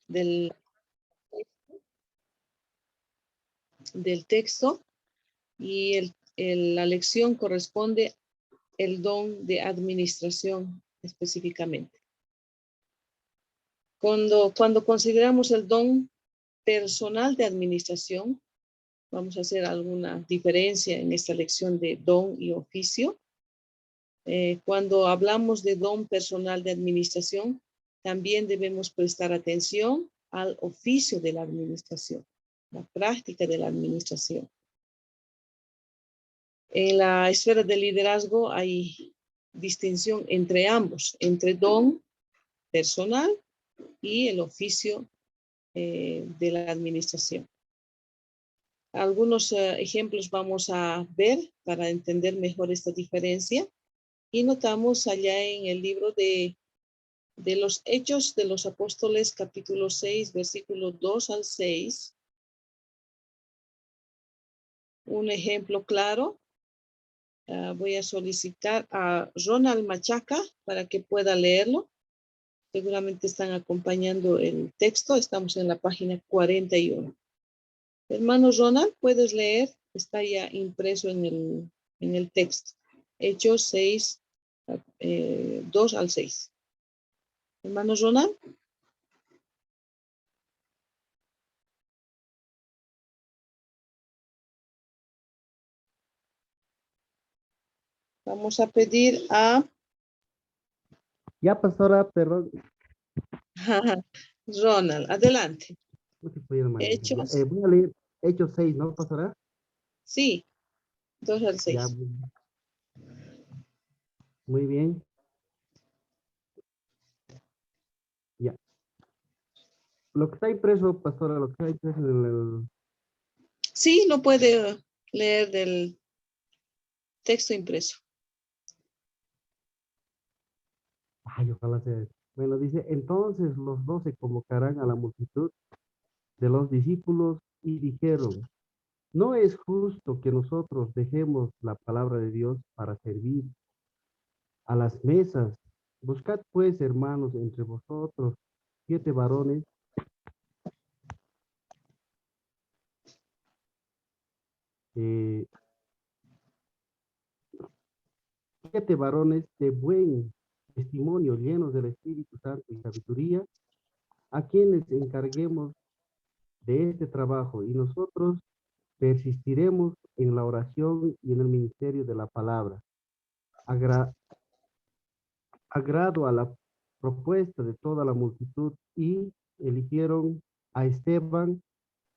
del texto y la lección corresponde el don de administración específicamente. Cuando consideramos el don personal de administración, vamos a hacer alguna diferencia en esta lección de don y oficio. Cuando hablamos de don personal de administración, también debemos prestar atención al oficio de la administración, la práctica de la administración. En la esfera del liderazgo hay distinción entre ambos, entre don personal y el oficio de la administración. Algunos ejemplos vamos a ver para entender mejor esta diferencia. Y notamos allá en el libro de los Hechos de los Apóstoles, capítulo 6, versículos 2 al 6. Un ejemplo claro. Voy a solicitar a Ronald Machaca para que pueda leerlo. Seguramente están acompañando el texto. Estamos en la página 41. Hermano Ronald, ¿puedes leer? Está ya impreso en el texto. Hechos 6, 2 al 6. Hermano Ronald. Vamos a pedir a... Ya, pastora, perdón. Ronald, adelante. No se puede, hermano. Hechos. Ya, voy a leer Hechos 6, ¿no, pastora? Sí, 2 al 6. Ya, muy bien. Ya. Lo que está impreso, pastora, lo que está impreso en el... Sí, lo puede leer del texto impreso. Ay, ojalá sea. Bueno, dice, entonces los 12 convocarán a la multitud de los discípulos y dijeron, no es justo que nosotros dejemos la palabra de Dios para servir a las mesas. Buscad pues, hermanos, entre vosotros 7 varones eh, 7 varones de buen testimonio, llenos del Espíritu Santo y sabiduría, a quienes encarguemos de este trabajo, y nosotros persistiremos en la oración y en el ministerio de la palabra. Agrado a la propuesta de toda la multitud, y eligieron a Esteban,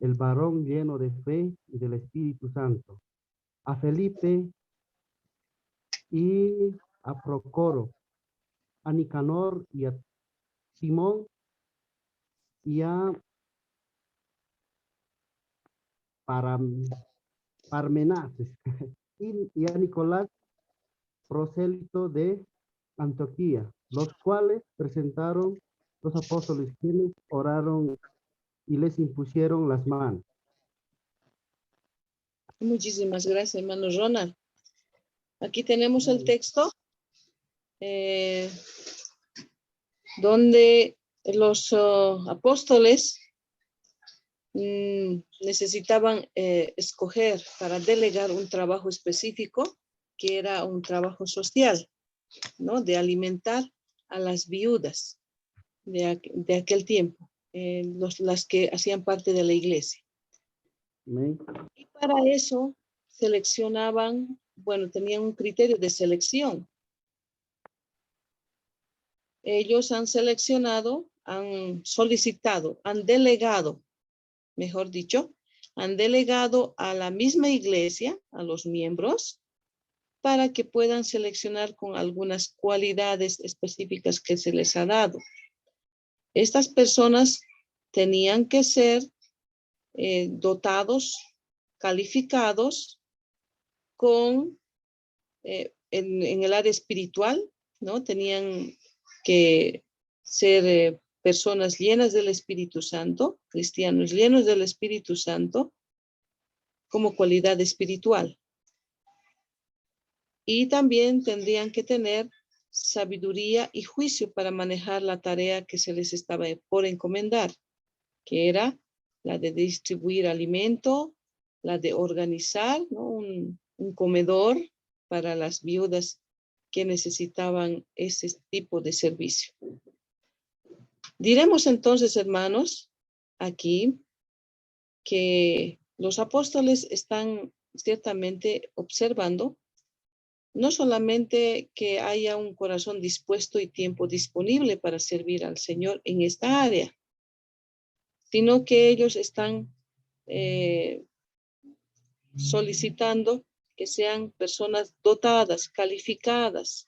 el varón lleno de fe y del Espíritu Santo, a Felipe y a Procoro, a Nicanor y a Simón y a Parmenaces y a Nicolás, prosélito de Antioquía, los cuales presentaron los apóstoles, quienes oraron y les impusieron las manos. Muchísimas gracias, hermano Ronald. Aquí tenemos el texto donde los apóstoles necesitaban escoger para delegar un trabajo específico, que era un trabajo social, ¿no? De alimentar a las viudas de aquel tiempo, las que hacían parte de la iglesia. Amén. Y para eso seleccionaban, bueno, tenían un criterio de selección. Ellos han seleccionado, han solicitado, han delegado, mejor dicho, han delegado a la misma iglesia, a los miembros, para que puedan seleccionar con algunas cualidades específicas que se les ha dado. Estas personas tenían que ser dotados, calificados con, en el área espiritual, ¿no? Tenían que ser personas llenas del Espíritu Santo, cristianos llenos del Espíritu Santo, como cualidad espiritual. Y también tendrían que tener sabiduría y juicio para manejar la tarea que se les estaba por encomendar. que era la de distribuir alimento, la de organizar, ¿no? un comedor para las viudas que necesitaban ese tipo de servicio. Diremos entonces, hermanos, aquí que los apóstoles están ciertamente observando no solamente que haya un corazón dispuesto y tiempo disponible para servir al Señor en esta área, sino que ellos están solicitando que sean personas dotadas, calificadas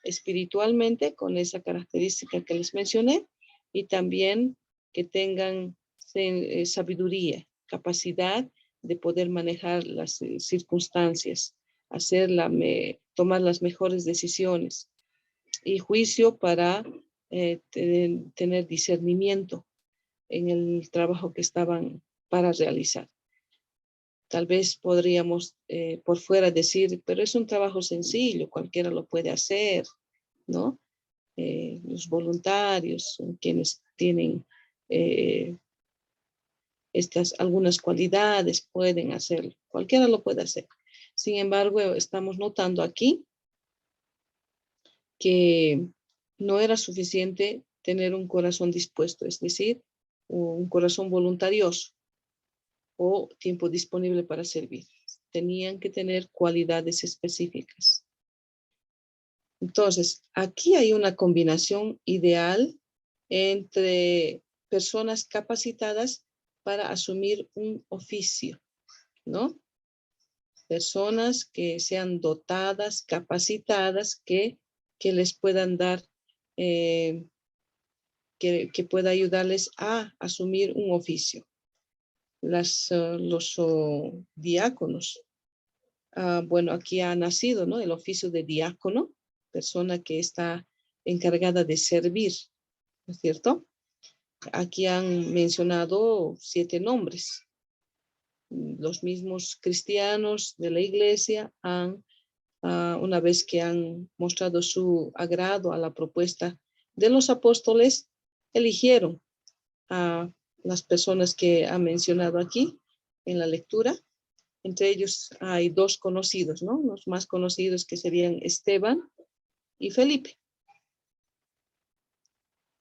espiritualmente con esa característica que les mencioné y también que tengan sabiduría, capacidad de poder manejar las circunstancias, tomar las mejores decisiones y juicio para tener discernimiento en el trabajo que estaban para realizar. Tal vez podríamos por fuera decir, pero es un trabajo sencillo, cualquiera lo puede hacer, ¿no? Los voluntarios son quienes tienen algunas cualidades, pueden hacerlo, cualquiera lo puede hacer. Sin embargo, estamos notando aquí que no era suficiente tener un corazón dispuesto, es decir, un corazón voluntarioso o tiempo disponible para servir. Tenían que tener cualidades específicas. Entonces, aquí hay una combinación ideal entre personas capacitadas para asumir un oficio, ¿no? Personas que sean dotadas, capacitadas, que les puedan dar, que pueda ayudarles a asumir un oficio. Los diáconos. Bueno, aquí ha nacido, ¿no? El oficio de diácono, persona que está encargada de servir, ¿no es cierto? Aquí han mencionado 7 nombres. Los mismos cristianos de la iglesia han, una vez que han mostrado su agrado a la propuesta de los apóstoles, eligieron a las personas que ha mencionado aquí en la lectura. Entre ellos hay 2 conocidos, ¿no? Los más conocidos que serían Esteban y Felipe.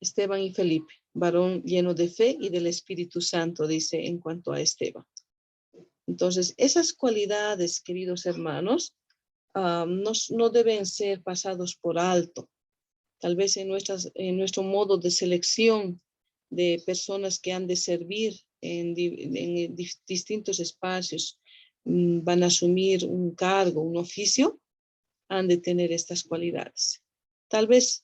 Esteban y Felipe, varón lleno de fe y del Espíritu Santo, dice en cuanto a Esteban. Entonces, esas cualidades, queridos hermanos, no deben ser pasados por alto. Tal vez en nuestro modo de selección de personas que han de servir en distintos espacios, van a asumir un cargo, un oficio, han de tener estas cualidades. Tal vez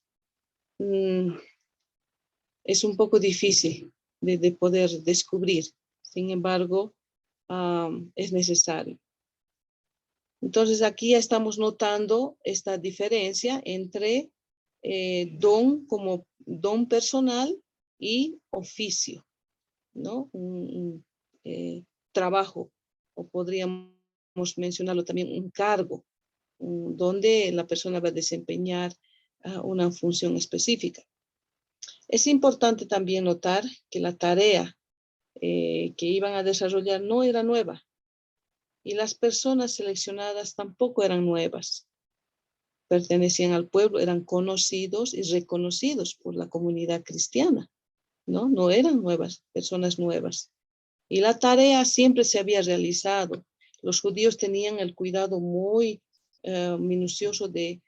es un poco difícil de poder descubrir. Sin embargo, es necesario. Entonces, aquí ya estamos notando esta diferencia entre don como don personal y oficio, ¿no? Un trabajo, o podríamos mencionarlo también, un cargo, donde la persona va a desempeñar una función específica. Es importante también notar que la tarea que iban a desarrollar no era nueva y las personas seleccionadas tampoco eran nuevas. Pertenecían al pueblo, eran conocidos y reconocidos por la comunidad cristiana, ¿no? No eran personas nuevas. Y la tarea siempre se había realizado. Los judíos tenían el cuidado muy minucioso de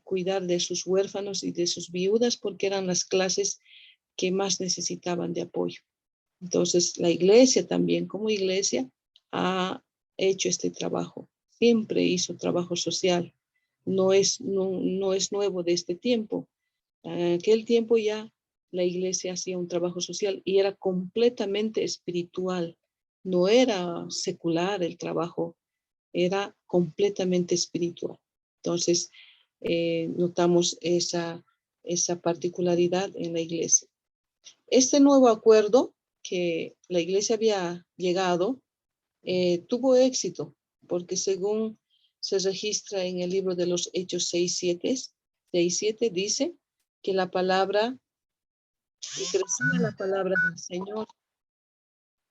cuidar de sus huérfanos y de sus viudas porque eran las clases que más necesitaban de apoyo. Entonces, la iglesia también, como iglesia, ha hecho este trabajo. Siempre hizo trabajo social. No es nuevo de este tiempo. En aquel tiempo ya la iglesia hacía un trabajo social y era completamente espiritual. No era secular el trabajo, era completamente espiritual. Entonces, notamos esa particularidad en la iglesia. Este nuevo acuerdo que la iglesia había llegado tuvo éxito, porque según se registra en el libro de los Hechos 6:7, dice que la palabra Y crecía la palabra del Señor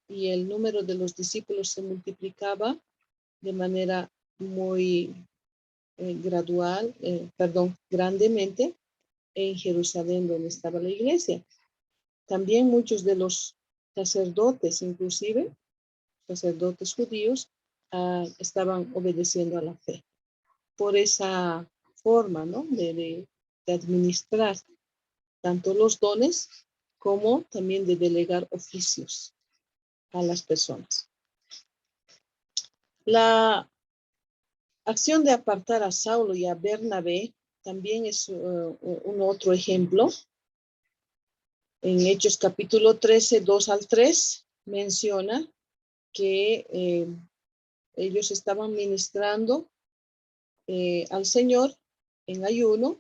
y el número de los discípulos se multiplicaba de manera muy grandemente en Jerusalén donde estaba la iglesia. También muchos de los sacerdotes, inclusive sacerdotes judíos, estaban obedeciendo a la fe. Por esa forma, ¿no? de administrar tanto los dones como también de delegar oficios a las personas. La acción de apartar a Saulo y a Bernabé también es un otro ejemplo. En Hechos capítulo 13, 2 al 3, menciona que ellos estaban ministrando al Señor en ayuno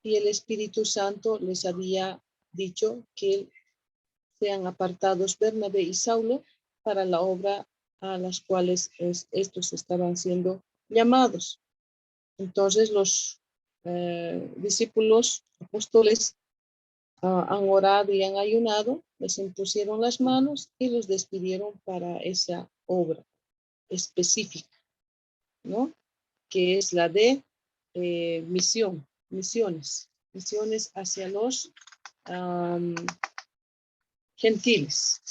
y el Espíritu Santo les había dicho que sean apartados Bernabé y Saulo para la obra a las cuales estos estaban siendo llamados. Entonces los discípulos apóstoles han orado y han ayunado, les impusieron las manos y los despidieron para esa obra específica, ¿no? Que es la de misiones hacia los gentiles.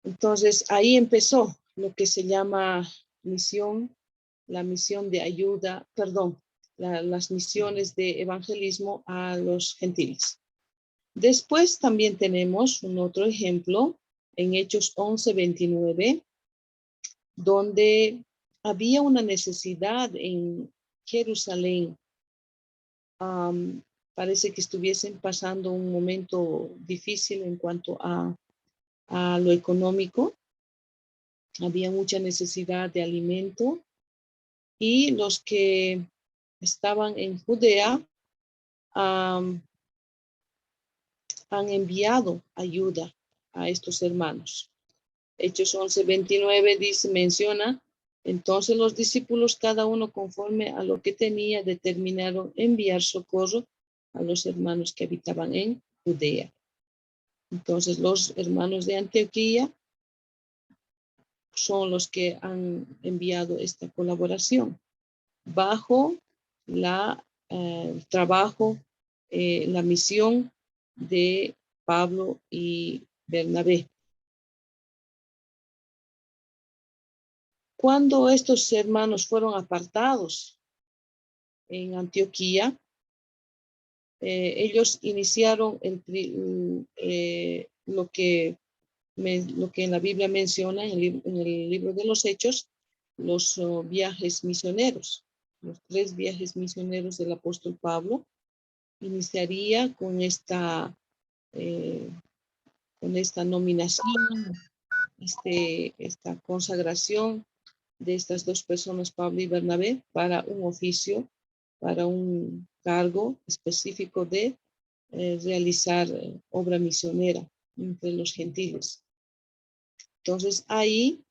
Entonces ahí empezó lo que se llama misión, la misión de ayuda, las misiones de evangelismo a los gentiles. Después también tenemos un otro ejemplo en Hechos 11:29, donde había una necesidad en Jerusalén. Parece que estuviesen pasando un momento difícil en cuanto a lo económico. Había mucha necesidad de alimento y los que estaban en Judea han enviado ayuda a estos hermanos. Hechos 11:29 menciona, entonces los discípulos, cada uno conforme a lo que tenía, determinaron enviar socorro a los hermanos que habitaban en Judea. Entonces los hermanos de Antioquía son los que han enviado esta colaboración bajo el trabajo, la misión de Pablo y Bernabé. Cuando estos hermanos fueron apartados en Antioquía, ellos iniciaron lo que en la Biblia menciona en el libro de los Hechos, los viajes misioneros. Los 3 viajes misioneros del apóstol Pablo iniciaría con esta nominación, esta consagración de estas 2 personas, Pablo y Bernabé, para un oficio, para un cargo específico de realizar obra misionera entre los gentiles. Entonces ahí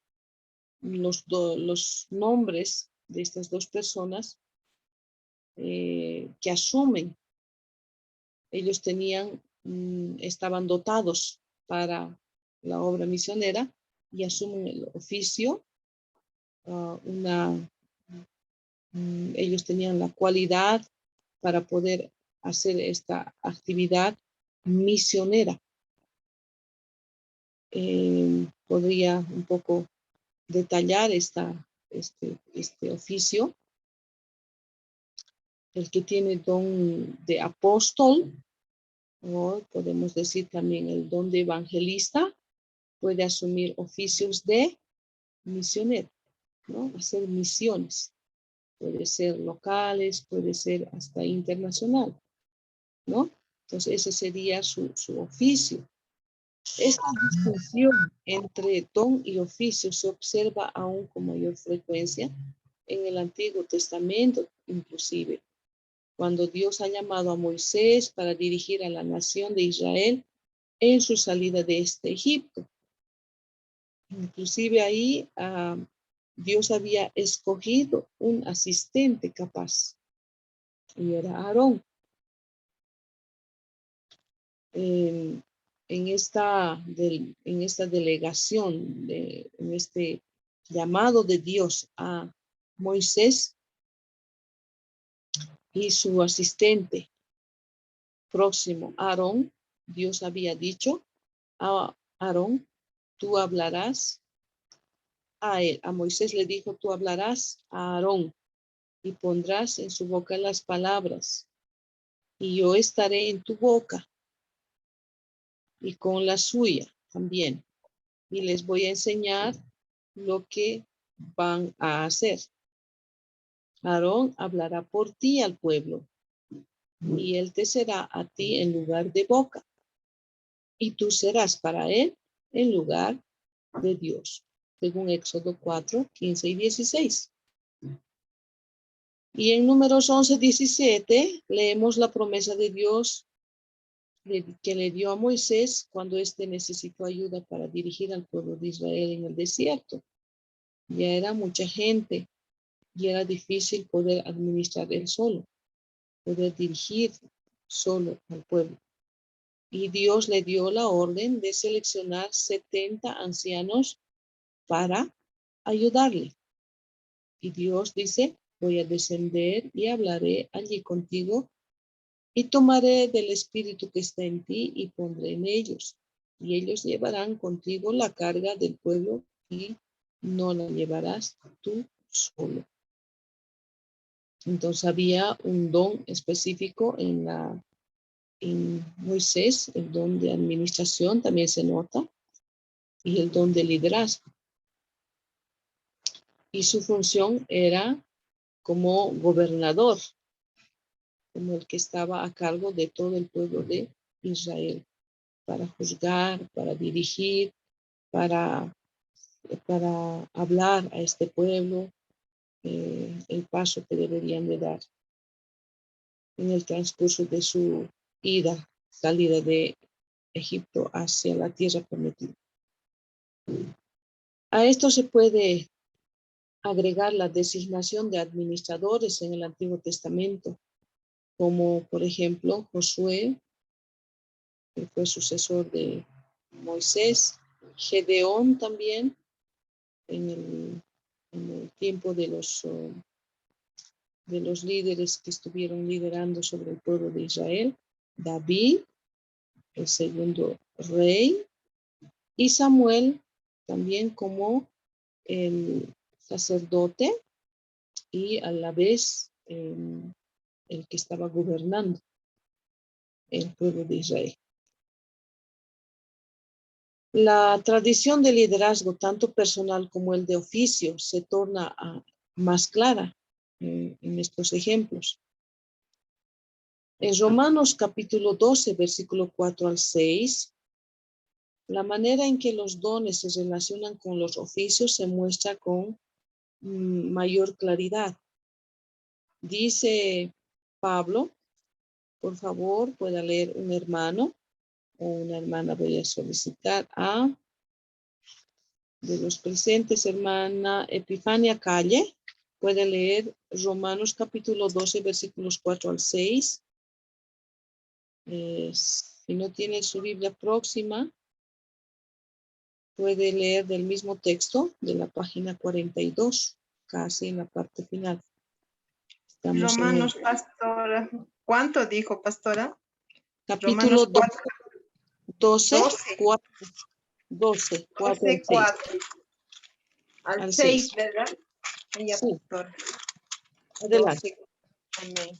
los nombres de estas 2 personas que asumen, ellos estaban dotados para la obra misionera y asumen el oficio. Ellos tenían la cualidad para poder hacer esta actividad misionera. Podría un poco detallar este oficio. El que tiene don de apóstol, o podemos decir también el don de evangelista, puede asumir oficios de misionero, ¿no? Hacer misiones. Puede ser locales, puede ser hasta internacional, ¿no? Entonces ese sería su oficio. Esta distinción entre don y oficio se observa aún con mayor frecuencia en el Antiguo Testamento, inclusive, cuando Dios ha llamado a Moisés para dirigir a la nación de Israel en su salida de Egipto. Inclusive ahí Dios había escogido un asistente capaz, y era Aarón. en esta delegación, en este llamado de Dios a Moisés y su asistente próximo, Aarón. Dios había dicho a Aarón, tú hablarás a él. A Moisés le dijo, tú hablarás a Aarón y pondrás en su boca las palabras, y yo estaré en tu boca y con la suya también, y les voy a enseñar lo que van a hacer. Aarón hablará por ti al pueblo, y él te será a ti en lugar de boca, y tú serás para él en lugar de Dios, según Éxodo 4, 15 y 16. Y en Números 11, 17 leemos la promesa de Dios que le dio a Moisés cuando éste necesitó ayuda para dirigir al pueblo de Israel en el desierto. Ya era mucha gente y era difícil poder administrar él solo, poder dirigir solo al pueblo. Y Dios le dio la orden de seleccionar 70 ancianos para ayudarle. Y Dios dice, voy a descender y hablaré allí contigo y tomaré del espíritu que está en ti y pondré en ellos. Y ellos llevarán contigo la carga del pueblo y no la llevarás tú solo. Entonces había un don específico en Moisés, el don de administración también se nota, y el don de liderazgo. Y su función era como gobernador, como el que estaba a cargo de todo el pueblo de Israel, para juzgar, para dirigir, para hablar a este pueblo el paso que deberían de dar en el transcurso de su salida de Egipto hacia la tierra prometida. A esto se puede agregar la designación de administradores en el Antiguo Testamento, como por ejemplo Josué, que fue sucesor de Moisés, Gedeón también, en el tiempo de los líderes que estuvieron liderando sobre el pueblo de Israel, David, el segundo rey, y Samuel también como el sacerdote y a la vez el que estaba gobernando el pueblo de Israel. La tradición de liderazgo, tanto personal como el de oficio, se torna más clara en estos ejemplos. En Romanos capítulo 12, versículo 4 al 6, la manera en que los dones se relacionan con los oficios se muestra con mayor claridad. Dice Pablo, por favor, pueda leer un hermano o una hermana, voy a solicitar de los presentes, hermana Epifania Calle, puede leer Romanos capítulo 12, versículos 4 al 6. Si no tiene su Biblia próxima, puede leer del mismo texto de la página 42, casi en la parte final. Estamos Romanos, pastora. ¿Cuánto dijo, pastora? Capítulo 12, 4 al 6, ¿verdad? Ella, sí. pastora. Adelante. 12, amén.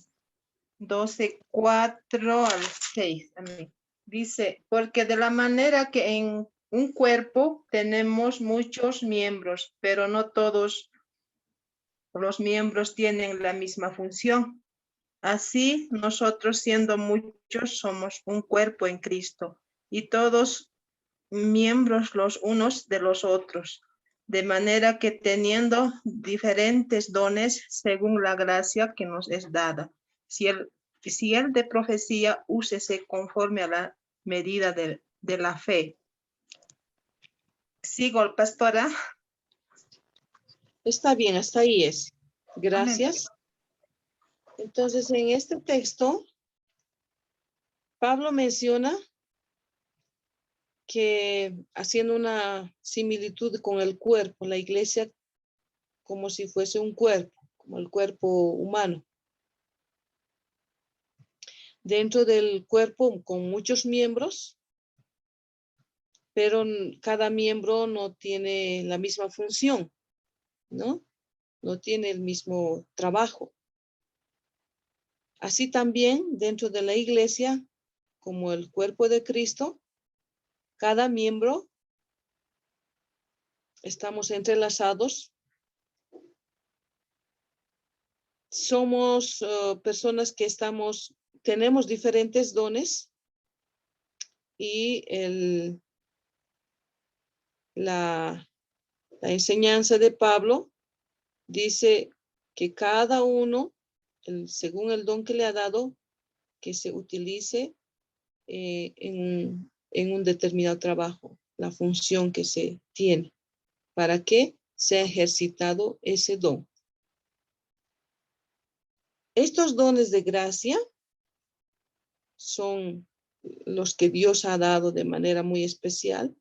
12, 4 al 6, amén. Dice, porque de la manera que en un cuerpo tenemos muchos miembros, pero no todos los miembros tienen la misma función. Así, nosotros siendo muchos somos un cuerpo en Cristo y todos miembros los unos de los otros, de manera que teniendo diferentes dones según la gracia que nos es dada. Si el de profecía, úsese conforme a la medida de la fe. Sigo, pastora. Está bien, hasta ahí es. Gracias. Amén. Entonces, en este texto, Pablo menciona que haciendo una similitud con el cuerpo, la iglesia como si fuese un cuerpo, como el cuerpo humano. Dentro del cuerpo con muchos miembros, pero cada miembro no tiene la misma función, ¿no? No tiene el mismo trabajo. Así también dentro de la iglesia, como el cuerpo de Cristo, cada miembro estamos entrelazados. Somos personas que tenemos diferentes dones y la enseñanza de Pablo dice que cada uno, según el don que le ha dado, que se utilice en un determinado trabajo, la función que se tiene, para que sea ejercitado ese don. Estos dones de gracia son los que Dios ha dado de manera muy especial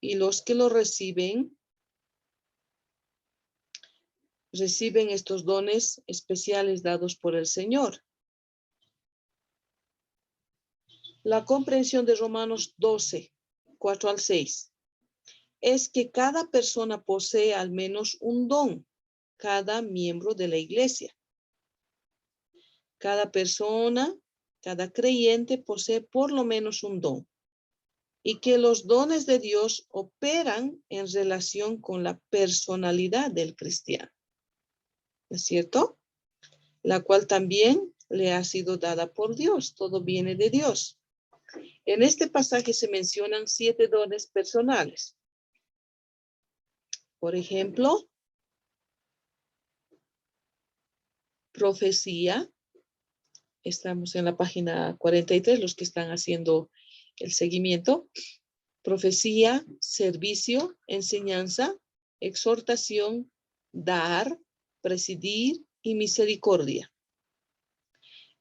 y los que lo reciben estos dones especiales dados por el Señor. La comprensión de Romanos 12, 4 al 6, es que cada persona posee al menos un don, cada miembro de la iglesia. Cada persona, cada creyente posee por lo menos un don, y que los dones de Dios operan en relación con la personalidad del cristiano. ¿No es cierto? La cual también le ha sido dada por Dios. Todo viene de Dios. En este pasaje se mencionan 7 dones personales. Por ejemplo, profecía. Estamos en la página 43, los que están haciendo el seguimiento. Profecía, servicio, enseñanza, exhortación, dar, presidir y misericordia.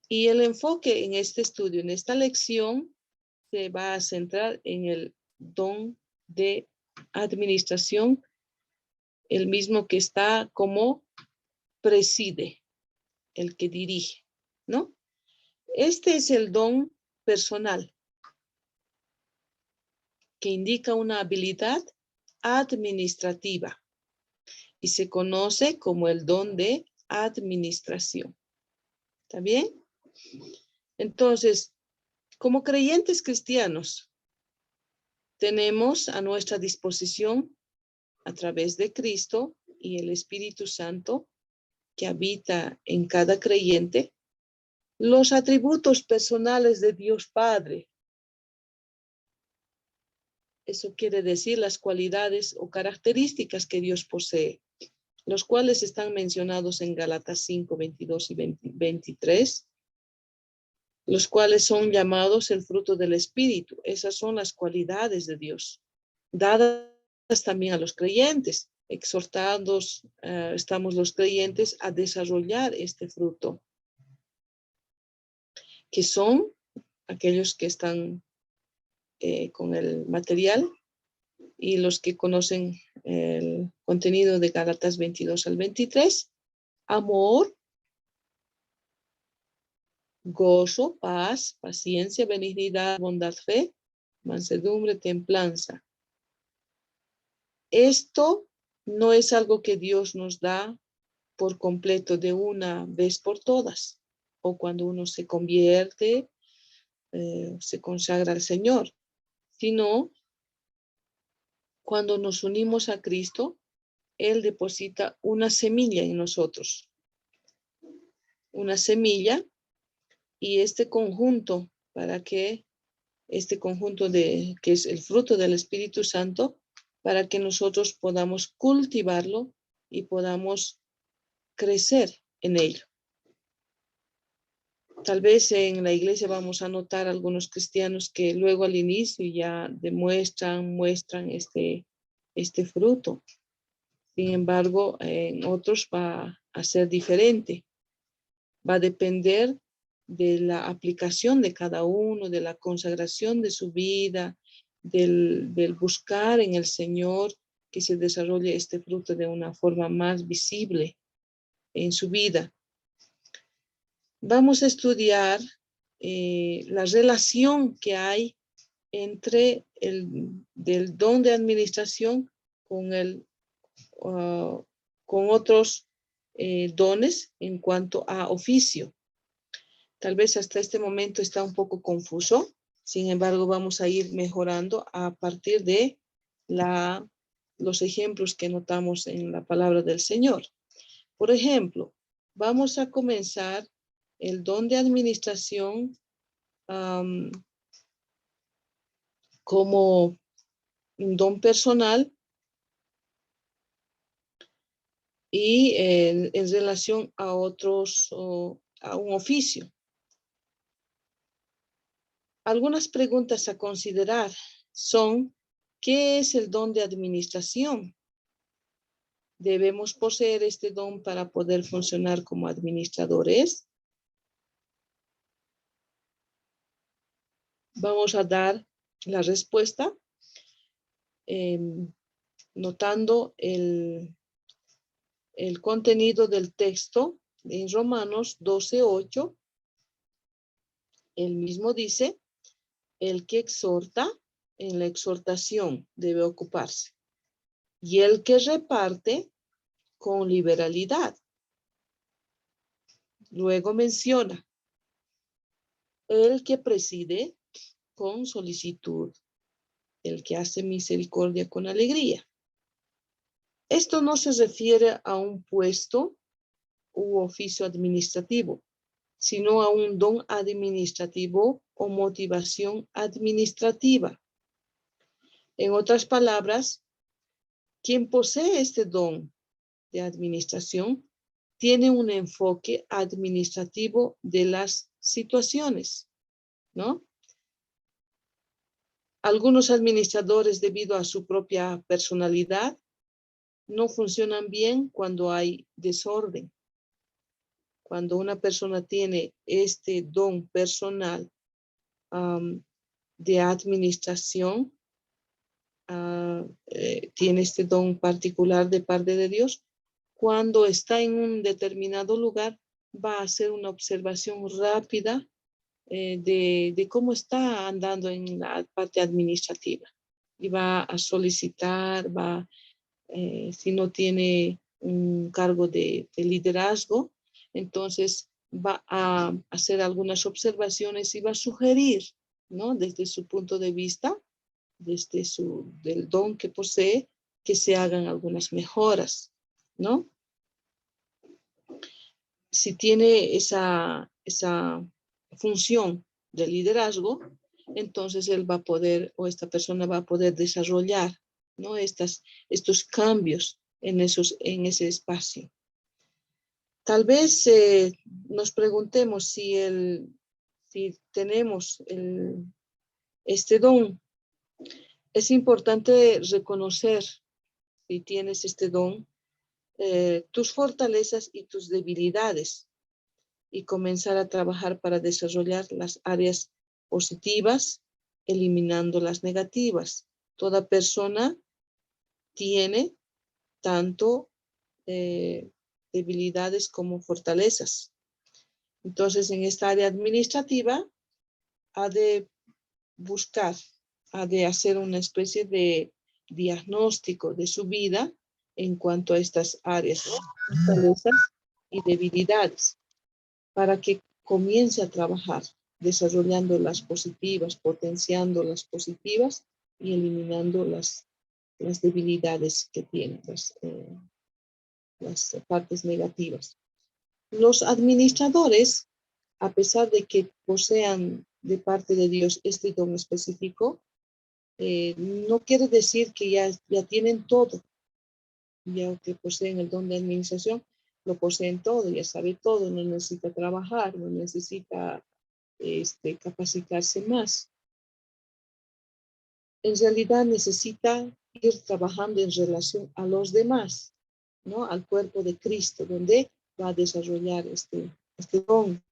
Y el enfoque en este estudio, en esta lección, se va a centrar en el don de administración, el mismo que está como preside, el que dirige, ¿no? Este es el don personal, que indica una habilidad administrativa y se conoce como el don de administración. ¿Está bien? Entonces, como creyentes cristianos, tenemos a nuestra disposición, a través de Cristo y el Espíritu Santo que habita en cada creyente, los atributos personales de Dios Padre. Eso quiere decir las cualidades o características que Dios posee, los cuales están mencionados en Gálatas 5, 22 y 23, los cuales son llamados el fruto del Espíritu. Esas son las cualidades de Dios, dadas también a los creyentes. Exhortados estamos los creyentes a desarrollar este fruto, que son aquellos que están con el material y los que conocen el contenido de Gálatas 22 al 23, amor, gozo, paz, paciencia, benignidad, bondad, fe, mansedumbre, templanza. Esto no es algo que Dios nos da por completo de una vez por todas, o cuando uno se convierte, se consagra al Señor, sino cuando nos unimos a Cristo, Él deposita una semilla en nosotros, una semilla, y este conjunto, que es el fruto del Espíritu Santo, para que nosotros podamos cultivarlo y podamos crecer en ello. Tal vez en la iglesia vamos a notar algunos cristianos que luego al inicio ya muestran este fruto. Sin embargo, en otros va a ser diferente. Va a depender de la aplicación de cada uno, de la consagración de su vida del buscar en el Señor que se desarrolle este fruto de una forma más visible en su vida. Vamos a estudiar la relación que hay entre del don de administración con, con otros dones en cuanto a oficio. Tal vez hasta este momento está un poco confuso, sin embargo vamos a ir mejorando a partir de los ejemplos que notamos en la palabra del Señor. Por ejemplo, vamos a comenzar el don de administración como un don personal y en relación a otros, a un oficio. Algunas preguntas a considerar son, ¿qué es el don de administración? ¿Debemos poseer este don para poder funcionar como administradores? Vamos a dar la respuesta notando el contenido del texto en Romanos 12:8. El mismo dice, el que exhorta, en la exhortación debe ocuparse, y el que reparte con liberalidad. Luego menciona, el que preside con solicitud, el que hace misericordia con alegría. Esto no se refiere a un puesto u oficio administrativo, sino a un don administrativo o motivación administrativa. En otras palabras, quien posee este don de administración tiene un enfoque administrativo de las situaciones, ¿no? Algunos administradores, debido a su propia personalidad, no funcionan bien cuando hay desorden. Cuando una persona tiene este don personal de administración, tiene este don particular de parte de Dios, cuando está en un determinado lugar, va a hacer una observación rápida de cómo está andando en la parte administrativa. Y va a solicitar, si no tiene un cargo de liderazgo, entonces va a hacer algunas observaciones y va a sugerir, ¿no? Desde su punto de vista, desde del don que posee, que se hagan algunas mejoras, ¿no? Si tiene esa función de liderazgo, entonces él va a poder, o esta persona va a poder desarrollar, ¿no? Estos cambios en ese espacio. Tal vez nos preguntemos si tenemos este don. Es importante reconocer, si tienes este don, tus fortalezas y tus debilidades y comenzar a trabajar para desarrollar las áreas positivas, eliminando las negativas. Toda persona tiene tanto debilidades como fortalezas. Entonces, en esta área administrativa, ha de buscar, ha de hacer una especie de diagnóstico de su vida en cuanto a estas áreas, fortalezas y debilidades, para que comience a trabajar desarrollando las positivas, potenciando las positivas y eliminando las debilidades que tienen, las partes negativas. Los administradores, a pesar de que posean de parte de Dios este don específico, no quiere decir que ya tienen todo. Ya que poseen el don de administración, lo poseen todo, ya sabe todo, no necesita trabajar, no necesita capacitarse más. En realidad necesita ir trabajando en relación a los demás, ¿no? Al cuerpo de Cristo, donde va a desarrollar este don.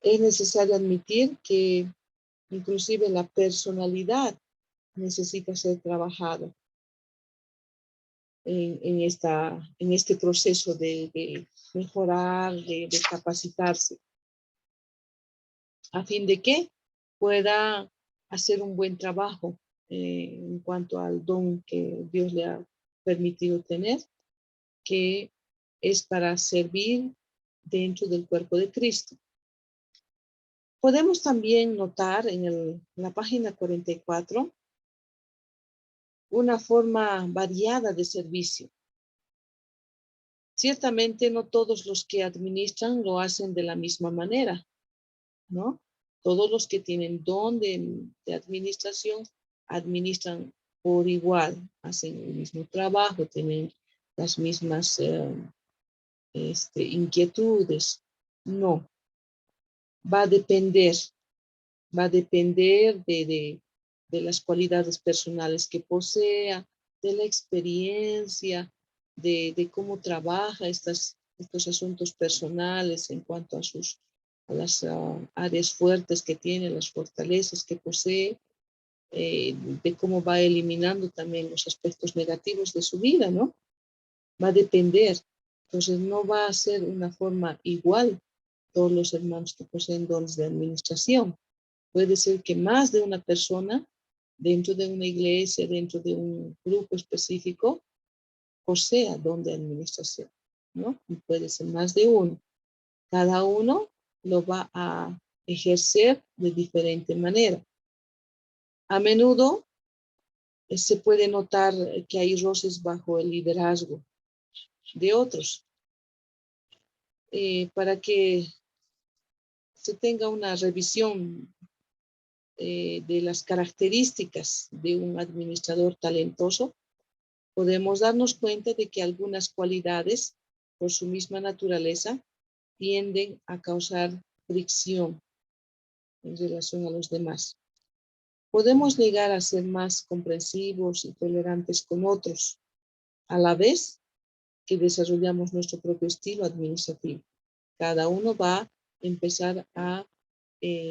Es necesario admitir que inclusive la personalidad necesita ser trabajado en este proceso de mejorar, de capacitarse, a fin de que pueda hacer un buen trabajo en cuanto al don que Dios le ha permitido tener, que es para servir dentro del cuerpo de Cristo. Podemos también notar en la página 44 una forma variada de servicio. Ciertamente no todos los que administran lo hacen de la misma manera, ¿no? Todos los que tienen don de administración administran por igual, hacen el mismo trabajo, tienen las mismas inquietudes. No, va a depender de las cualidades personales que posea, de la experiencia, de cómo trabaja estos asuntos personales en cuanto a las áreas fuertes que tiene, las fortalezas que posee, de cómo va eliminando también los aspectos negativos de su vida, ¿no? Va a depender. Entonces no va a ser una forma igual todos los hermanos que poseen dones de administración. Puede ser que más de una persona dentro de una iglesia, dentro de un grupo específico, posea don de administración, ¿no? Y puede ser más de uno. Cada uno lo va a ejercer de diferente manera. A menudo se puede notar que hay roces bajo el liderazgo de otros. Para que se tenga una revisión de las características de un administrador talentoso, podemos darnos cuenta de que algunas cualidades, por su misma naturaleza, tienden a causar fricción en relación a los demás. Podemos llegar a ser más comprensivos y tolerantes con otros, a la vez que desarrollamos nuestro propio estilo administrativo. Cada uno va a empezar a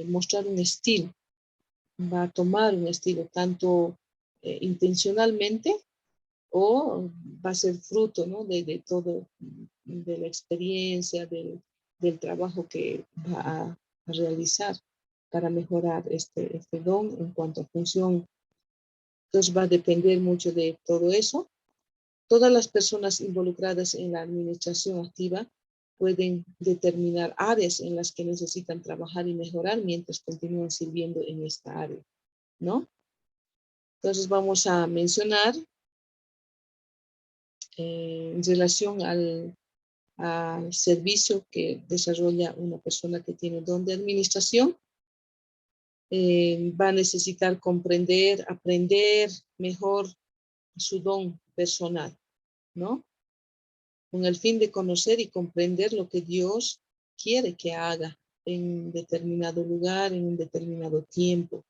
mostrar un estilo, va a tomar un estilo tanto intencionalmente o va a ser fruto, ¿no? de todo, de la experiencia, del trabajo que va a realizar para mejorar este don en cuanto a función. Entonces va a depender mucho de todo eso. Todas las personas involucradas en la administración activa pueden determinar áreas en las que necesitan trabajar y mejorar mientras continúan sirviendo en esta área, ¿no? Entonces vamos a mencionar en relación al servicio que desarrolla una persona que tiene don de administración. Va a necesitar comprender, aprender mejor su don personal, ¿no? Con el fin de conocer y comprender lo que Dios quiere que haga en un determinado lugar, en un determinado tiempo.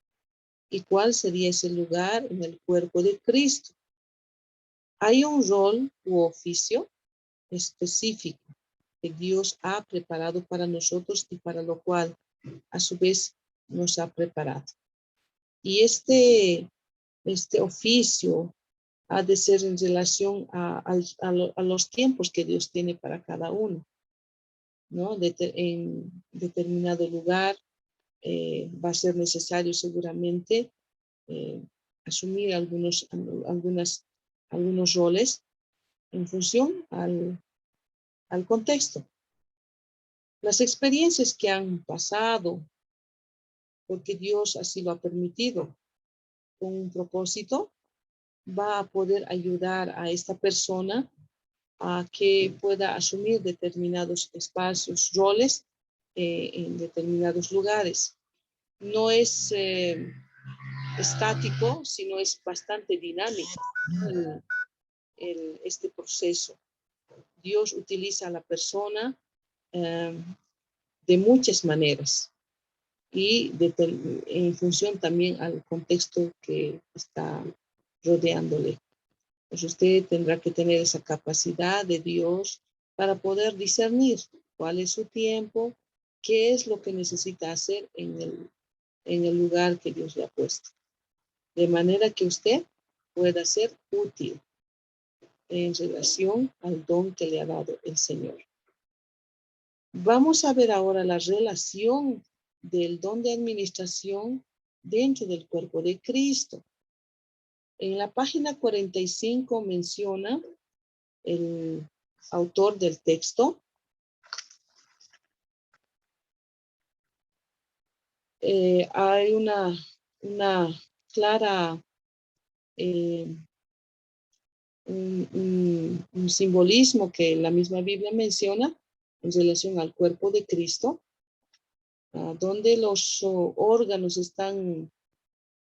¿Y cuál sería ese lugar en el cuerpo de Cristo? Hay un rol u oficio específico que Dios ha preparado para nosotros y para lo cual a su vez nos ha preparado. Y este oficio ha de ser en relación a los tiempos que Dios tiene para cada uno, ¿no? En determinado lugar va a ser necesario seguramente asumir algunos roles en función al contexto. Las experiencias que han pasado, porque Dios así lo ha permitido, con un propósito, va a poder ayudar a esta persona a que pueda asumir determinados espacios, roles en determinados lugares. No es estático, sino es bastante dinámico, ¿no? Este proceso. Dios utiliza a la persona de muchas maneras y en función también al contexto que está rodeándole. Pues usted tendrá que tener esa capacidad de Dios para poder discernir cuál es su tiempo, qué es lo que necesita hacer en el lugar que Dios le ha puesto. de manera que usted pueda ser útil en relación al don que le ha dado el Señor. Vamos a ver ahora la relación del don de administración dentro del cuerpo de Cristo. En la página 45 menciona el autor del texto. Hay una clara un simbolismo que la misma Biblia menciona en relación al cuerpo de Cristo, donde los órganos están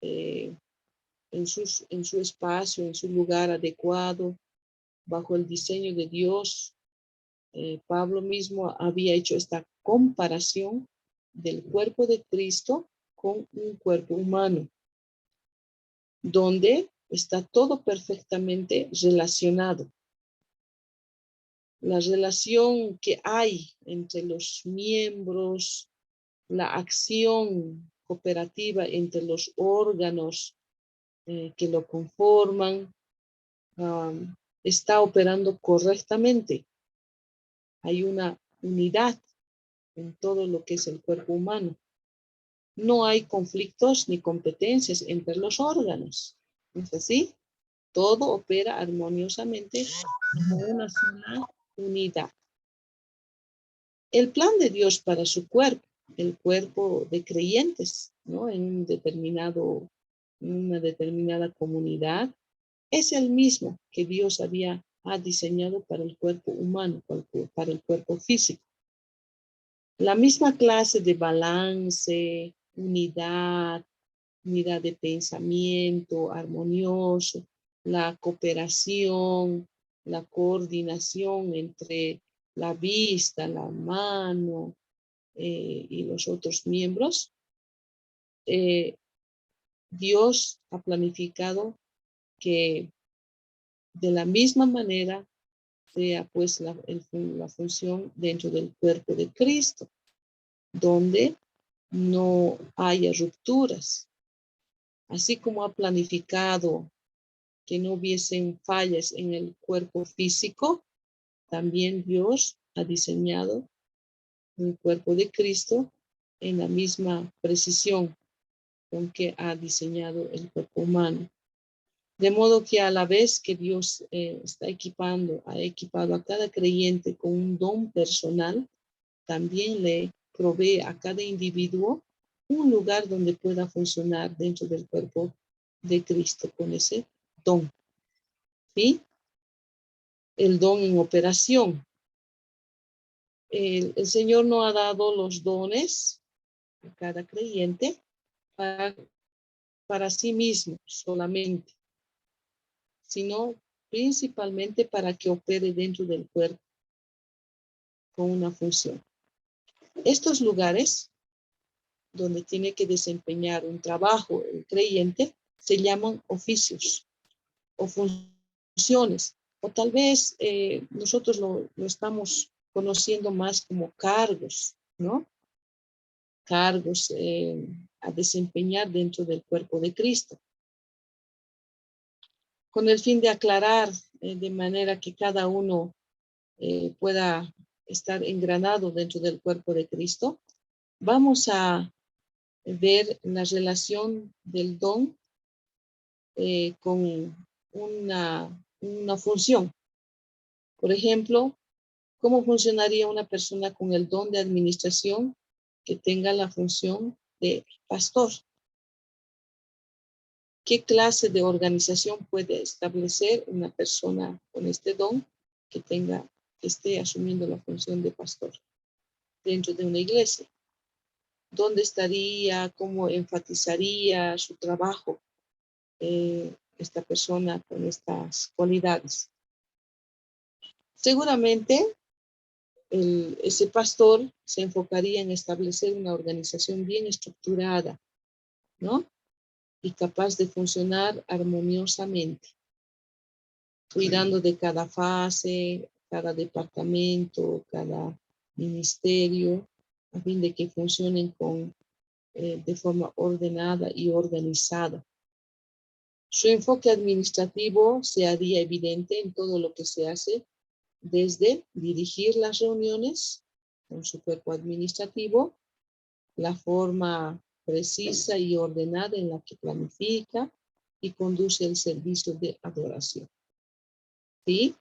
en su espacio, en su lugar adecuado, bajo el diseño de Dios. Pablo mismo había hecho esta comparación del cuerpo de Cristo con un cuerpo humano, donde está todo perfectamente relacionado. La relación que hay entre los miembros, la acción cooperativa entre los órganos que lo conforman, está operando correctamente. Hay una unidad en todo lo que es el cuerpo humano. No hay conflictos ni competencias entre los órganos. ¿Es así? Todo opera armoniosamente como una sola unidad. El plan de Dios para su cuerpo, el cuerpo de creyentes, ¿no? En una determinada comunidad, es el mismo que Dios ha diseñado para el cuerpo humano, para el cuerpo físico. La misma clase de balance, unidad de pensamiento armonioso, la cooperación, la coordinación entre la vista, la mano y los otros miembros. Dios ha planificado que de la misma manera sea pues la función dentro del cuerpo de Cristo, donde no haya rupturas, así como ha planificado que no hubiesen fallas en el cuerpo físico. También Dios ha diseñado un cuerpo de Cristo en la misma precisión con que ha diseñado el cuerpo humano. De modo que a la vez que Dios ha equipado a cada creyente con un don personal, también le provee a cada individuo un lugar donde pueda funcionar dentro del cuerpo de Cristo con ese don. ¿Sí? El don en operación. El Señor no ha dado los dones a cada creyente para sí mismo solamente, sino principalmente para que opere dentro del cuerpo con una función. Estos lugares donde tiene que desempeñar un trabajo el creyente se llaman oficios o funciones, o tal vez nosotros lo estamos conociendo más como cargos, ¿no? Cargos a desempeñar dentro del cuerpo de Cristo. Con el fin de aclarar de manera que cada uno pueda estar engranado dentro del cuerpo de Cristo, vamos a ver la relación del don con una función. Por ejemplo, ¿cómo funcionaría una persona con el don de administración que tenga la función de pastor? ¿Qué clase de organización puede establecer una persona con este don que esté asumiendo la función de pastor dentro de una iglesia? ¿Dónde estaría? ¿Cómo enfatizaría su trabajo esta persona con estas cualidades? Seguramente ese pastor se enfocaría en establecer una organización bien estructurada, ¿no? Y capaz de funcionar armoniosamente, cuidando de cada fase, cada departamento, cada ministerio, a fin de que funcionen de forma ordenada y organizada. Su enfoque administrativo se haría evidente en todo lo que se hace, desde dirigir las reuniones con su cuerpo administrativo, la forma precisa y ordenada en la que planifica y conduce el servicio de adoración. ¿Sí?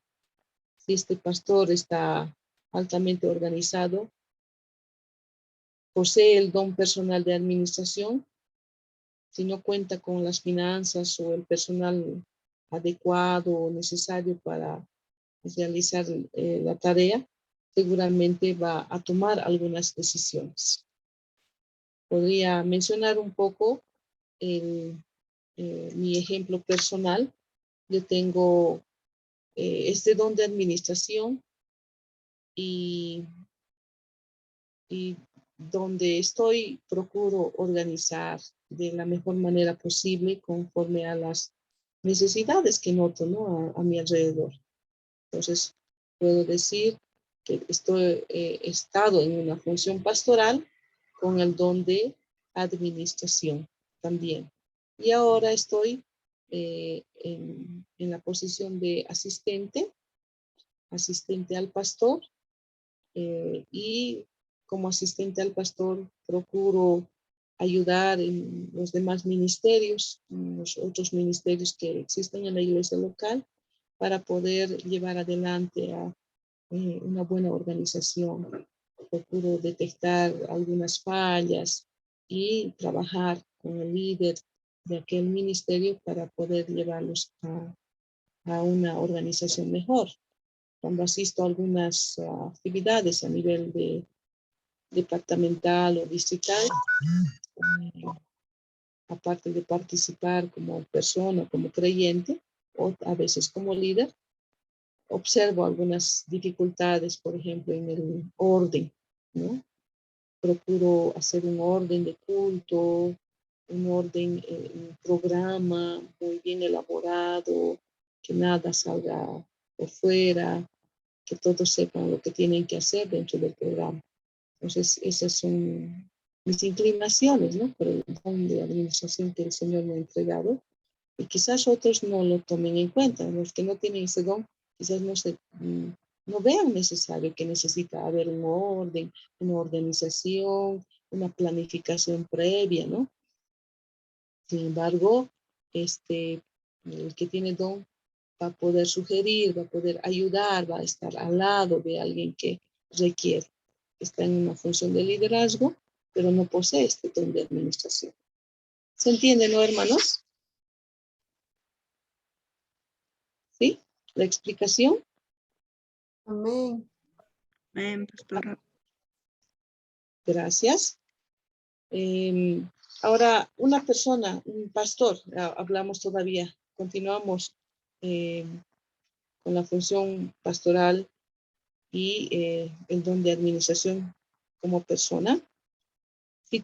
Si este pastor está altamente organizado, posee el don personal de administración, si no cuenta con las finanzas o el personal adecuado o necesario para realizar la tarea, seguramente va a tomar algunas decisiones. Podría mencionar un poco mi ejemplo personal. Yo tengo este don de administración y donde estoy procuro organizar de la mejor manera posible conforme a las necesidades que noto, ¿no? a mi alrededor. Entonces, puedo decir que he estado en una función pastoral con el don de administración también. Y ahora estoy en la posición de asistente al pastor, y como asistente al pastor procuro ayudar en los demás ministerios, en los otros ministerios que existen en la iglesia local, para poder llevar adelante a una buena organización. Procuro detectar algunas fallas y trabajar con el líder de aquel ministerio para poder llevarlos a una organización mejor. Cuando asisto a algunas actividades a nivel de departamental o distrital, aparte de participar como persona, como creyente, o a veces como líder, observo algunas dificultades, por ejemplo, en el orden, ¿no? Procuro hacer un orden de culto, un orden, un programa muy bien elaborado, que nada salga por fuera, que todos sepan lo que tienen que hacer dentro del programa. Entonces, esas son mis inclinaciones, ¿no? Por el don de administración que el Señor me ha entregado. Y quizás otros no lo tomen en cuenta. Los que no tienen ese don, quizás no vean necesario que necesita haber un orden, una organización, una planificación previa, ¿no? Sin embargo, el que tiene don va a poder sugerir, va a poder ayudar, va a estar al lado de alguien que requiere. Está en una función de liderazgo, pero no posee este don de administración. ¿Se entiende, no, hermanos? ¿Sí? ¿La explicación? Amén. Amén, pastora. Gracias. Ahora, una persona, un pastor, hablamos todavía, continuamos con la función pastoral y el don de administración como persona. Si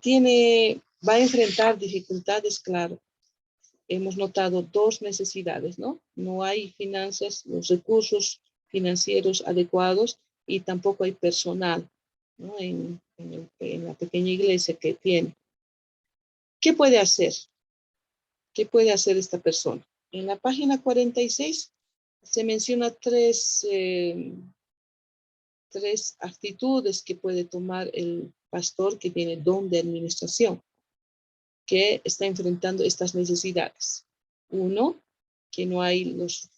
va a enfrentar dificultades, claro. Hemos notado dos necesidades, ¿no? No hay finanzas, los recursos financieros adecuados y tampoco hay personal, ¿no? En la pequeña iglesia que tiene. ¿Qué puede hacer? ¿Qué puede hacer esta persona? En la página 46 se menciona tres actitudes que puede tomar el pastor que tiene don de administración, que está enfrentando estas necesidades. Uno, que no hay los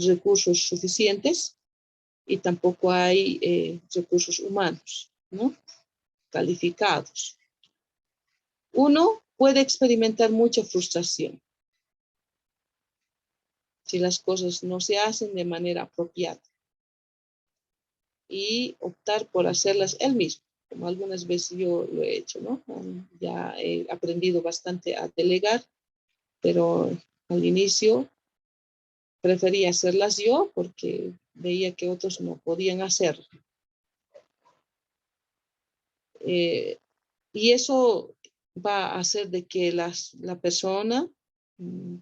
recursos suficientes y tampoco hay recursos humanos, ¿no? Calificados. Uno puede experimentar mucha frustración si las cosas no se hacen de manera apropiada y optar por hacerlas él mismo, como algunas veces yo lo he hecho, ¿no? Ya he aprendido bastante a delegar, pero al inicio prefería hacerlas yo porque veía que otros no podían hacerlo. Y eso va a hacer de que la persona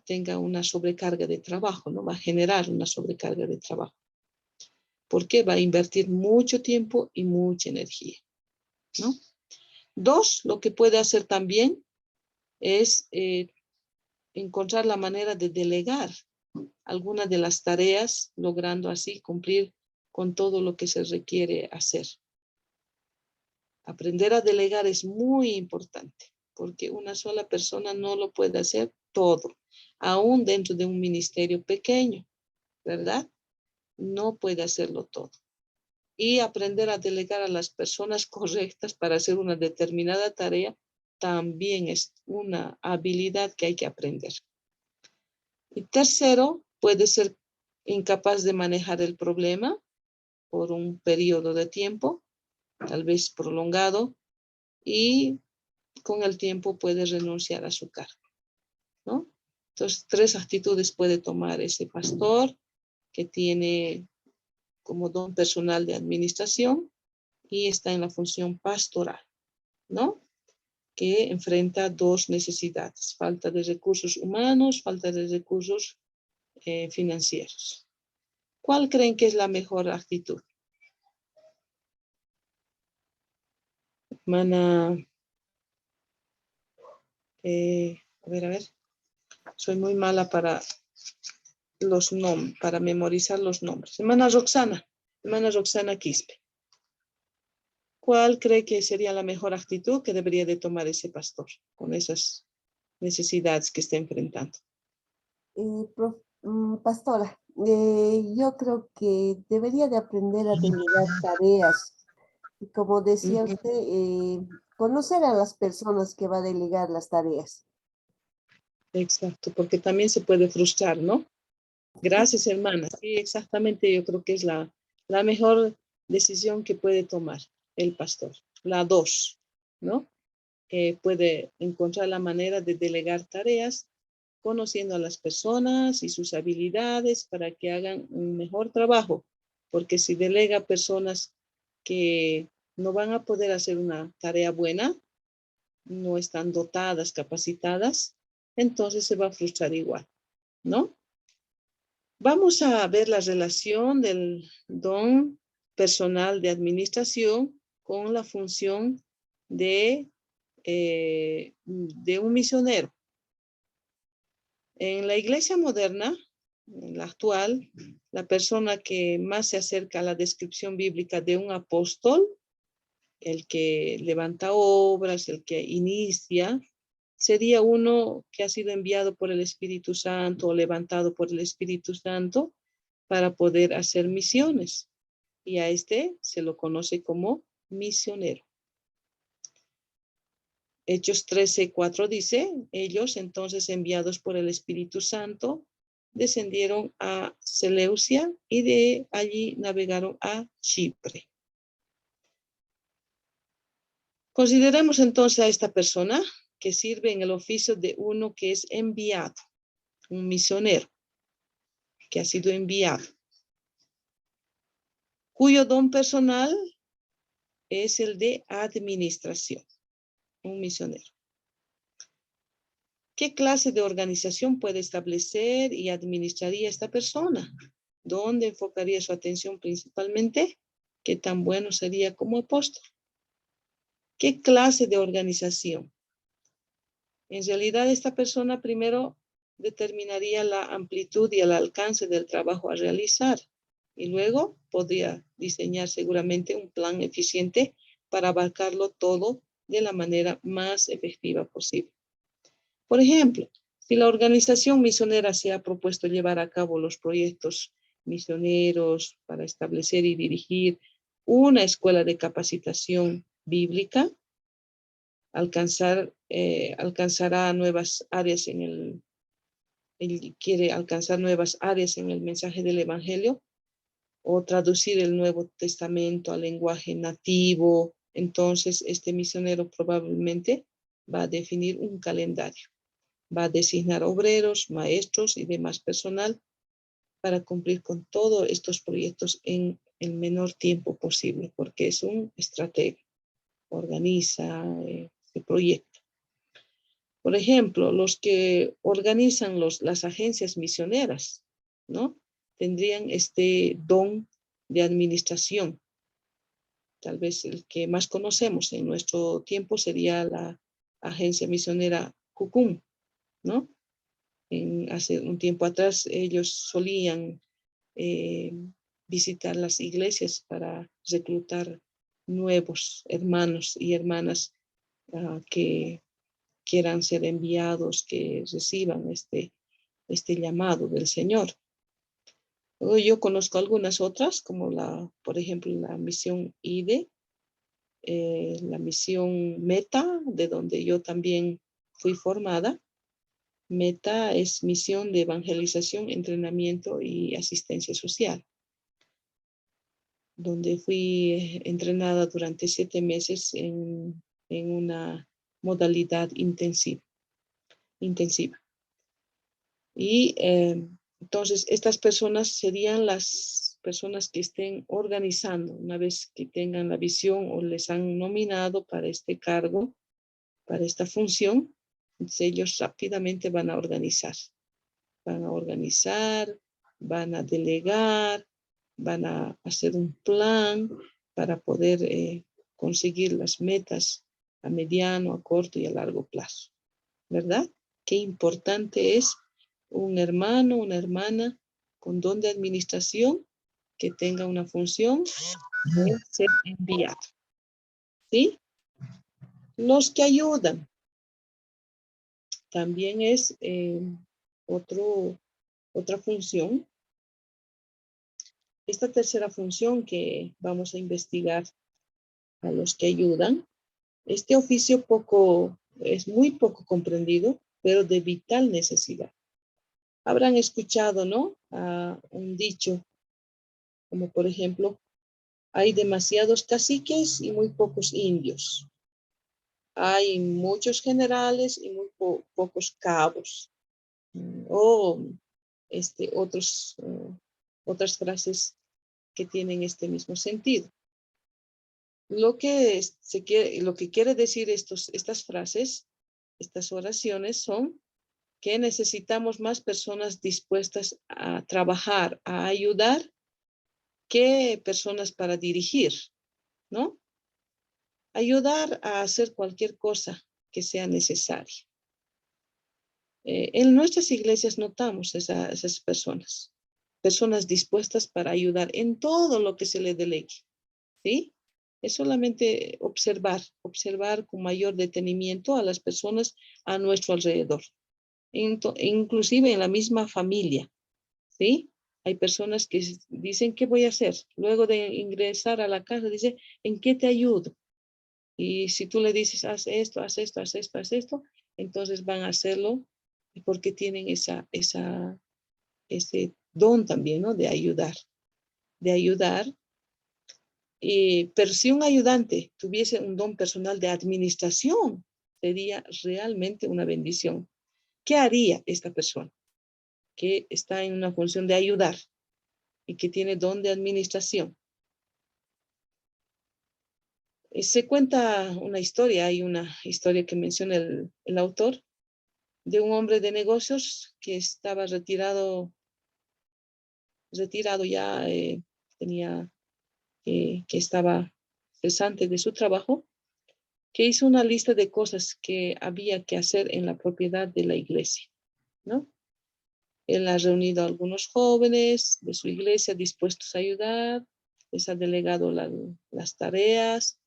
tenga una sobrecarga de trabajo, ¿no? Va a generar una sobrecarga de trabajo. Porque va a invertir mucho tiempo y mucha energía, ¿no? Dos, lo que puede hacer también es encontrar la manera de delegar algunas de las tareas, logrando así cumplir con todo lo que se requiere hacer. Aprender a delegar es muy importante, porque una sola persona no lo puede hacer todo, aún dentro de un ministerio pequeño, ¿verdad? No puede hacerlo todo. Y aprender a delegar a las personas correctas para hacer una determinada tarea también es una habilidad que hay que aprender. Y tercero, puede ser incapaz de manejar el problema por un periodo de tiempo, tal vez prolongado, y con el tiempo puede renunciar a su cargo, ¿no? Entonces, 3 actitudes puede tomar ese pastor que tiene como don personal de administración y está en la función pastoral, ¿no? Que enfrenta 2 necesidades: falta de recursos humanos, falta de recursos financieros. ¿Cuál creen que es la mejor actitud? Hermana, a ver, soy muy mala para los nombres, para memorizar los nombres. Hermana Roxana Quispe. ¿Cuál cree que sería la mejor actitud que debería de tomar ese pastor con esas necesidades que está enfrentando? Pastora, yo creo que debería de aprender a delegar tareas. Y como decía Ujú. usted, conocer a las personas que va a delegar las tareas. Exacto, porque también se puede frustrar, ¿no? Gracias, hermana. Sí, exactamente, yo creo que es la mejor decisión que puede tomar el pastor. La 2, ¿no? Puede encontrar la manera de delegar tareas, conociendo a las personas y sus habilidades para que hagan un mejor trabajo. Porque si delega personas que no van a poder hacer una tarea buena, no están dotadas, capacitadas, entonces se va a frustrar igual, ¿no? Vamos a ver la relación del don personal de administración con la función de un misionero. En la iglesia moderna, en la actual, la persona que más se acerca a la descripción bíblica de un apóstol, el que levanta obras, el que inicia, sería uno que ha sido enviado por el Espíritu Santo o levantado por el Espíritu Santo para poder hacer misiones. Y a este se lo conoce como misionero. Hechos 13:4 dice: ellos entonces, enviados por el Espíritu Santo, descendieron a Seleucia y de allí navegaron a Chipre. Consideremos entonces a esta persona que sirve en el oficio de uno que es enviado, un misionero que ha sido enviado, cuyo don personal es el de administración, un misionero. ¿Qué clase de organización puede establecer y administraría esta persona? ¿Dónde enfocaría su atención principalmente? ¿Qué tan bueno sería como apóstol? ¿Qué clase de organización? En realidad, esta persona primero determinaría la amplitud y el alcance del trabajo a realizar y luego podría diseñar seguramente un plan eficiente para abarcarlo todo de la manera más efectiva posible. Por ejemplo, si la organización misionera se ha propuesto llevar a cabo los proyectos misioneros para establecer y dirigir una escuela de capacitación bíblica, alcanzará nuevas áreas quiere alcanzar nuevas áreas en el mensaje del Evangelio o traducir el Nuevo Testamento al lenguaje nativo. Entonces, este misionero probablemente va a definir un calendario. Va a designar obreros, maestros y demás personal para cumplir con todos estos proyectos en el menor tiempo posible, porque es un estratega, organiza el proyecto. Por ejemplo, los que organizan las agencias misioneras, ¿no? Tendrían este don de administración. Tal vez el que más conocemos en nuestro tiempo sería la agencia misionera Jucum, ¿no? Hace un tiempo atrás ellos solían visitar las iglesias para reclutar nuevos hermanos y hermanas que quieran ser enviados, que reciban este llamado del Señor. Yo conozco algunas otras, como por ejemplo, la misión IDE, la misión META, de donde yo también fui formada. META es misión de evangelización, entrenamiento y asistencia social, donde fui entrenada durante 7 meses en una modalidad intensiva. Y entonces estas personas serían las personas que estén organizando, una vez que tengan la visión o les han nominado para este cargo, para esta función. Entonces ellos rápidamente van a organizar, van a delegar, van a hacer un plan para poder conseguir las metas a mediano, a corto y a largo plazo, ¿verdad? Qué importante es un hermano, una hermana con don de administración que tenga una función de ser enviado, ¿sí? Los que ayudan. También es otra función. Esta tercera función que vamos a investigar a los que ayudan. Este oficio es muy poco comprendido, pero de vital necesidad. Habrán escuchado, ¿no? Un dicho, como por ejemplo, hay demasiados caciques y muy pocos indios. Hay muchos generales y muy pocos cabos. O otras frases que tienen este mismo sentido. Lo que quiere decir estas frases, estas oraciones son que necesitamos más personas dispuestas a trabajar, a ayudar, que personas para dirigir, ¿no? Ayudar a hacer cualquier cosa que sea necesaria. En nuestras iglesias notamos esas personas dispuestas para ayudar en todo lo que se le delegue, ¿sí? Es solamente observar con mayor detenimiento a las personas a nuestro alrededor, inclusive en la misma familia, ¿sí? Hay personas que dicen, ¿qué voy a hacer? Luego de ingresar a la casa, dice, ¿en qué te ayudo? Y si tú le dices, haz esto, haz esto, haz esto, haz esto, entonces van a hacerlo porque tienen ese don también, ¿no? De ayudar. Pero si un ayudante tuviese un don personal de administración, sería realmente una bendición. ¿Qué haría esta persona que está en una función de ayudar y que tiene don de administración? Se cuenta una historia, hay una historia que menciona el autor, de un hombre de negocios que estaba retirado ya, que estaba cesante de su trabajo, que hizo una lista de cosas que había que hacer en la propiedad de la iglesia, ¿no? Él ha reunido a algunos jóvenes de su iglesia dispuestos a ayudar, les ha delegado las tareas,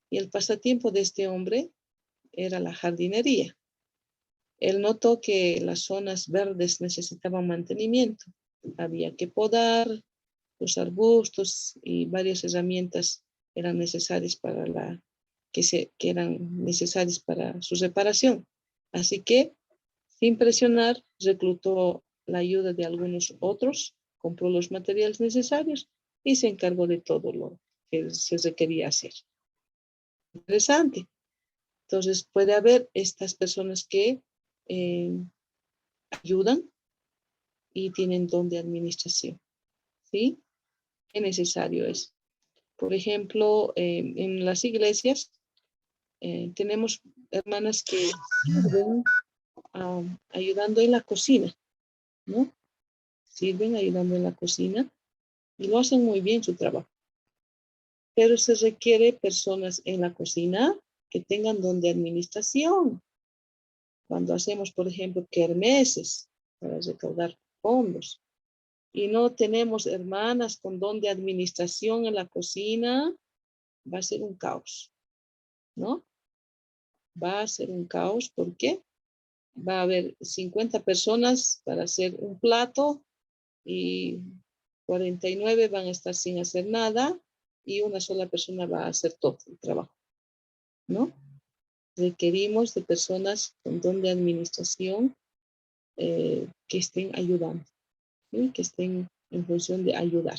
y el pasatiempo de este hombre era la jardinería. Él notó que las zonas verdes necesitaban mantenimiento. Había que podar los arbustos y varias herramientas eran necesarias que eran necesarias para su reparación. Así que, sin presionar, reclutó la ayuda de algunos otros, compró los materiales necesarios y se encargó de todo lo que se requería hacer. Interesante. Entonces, puede haber estas personas que ayudan y tienen don de administración, ¿sí? Qué necesario es. Por ejemplo, en las iglesias tenemos hermanas que sirven ayudando en la cocina, ¿no? Sirven ayudando en la cocina y lo hacen muy bien su trabajo. Pero se requiere personas en la cocina que tengan don de administración. Cuando hacemos, por ejemplo, kermeses, para recaudar fondos. Y no tenemos hermanas con don de administración en la cocina, va a ser un caos, ¿no? Va a ser un caos, ¿por qué? Va a haber 50 personas para hacer un plato y 49 van a estar sin hacer nada y una sola persona va a hacer todo el trabajo, ¿no? Requerimos de personas con don de administración que estén ayudando, ¿sí? Que estén en función de ayudar.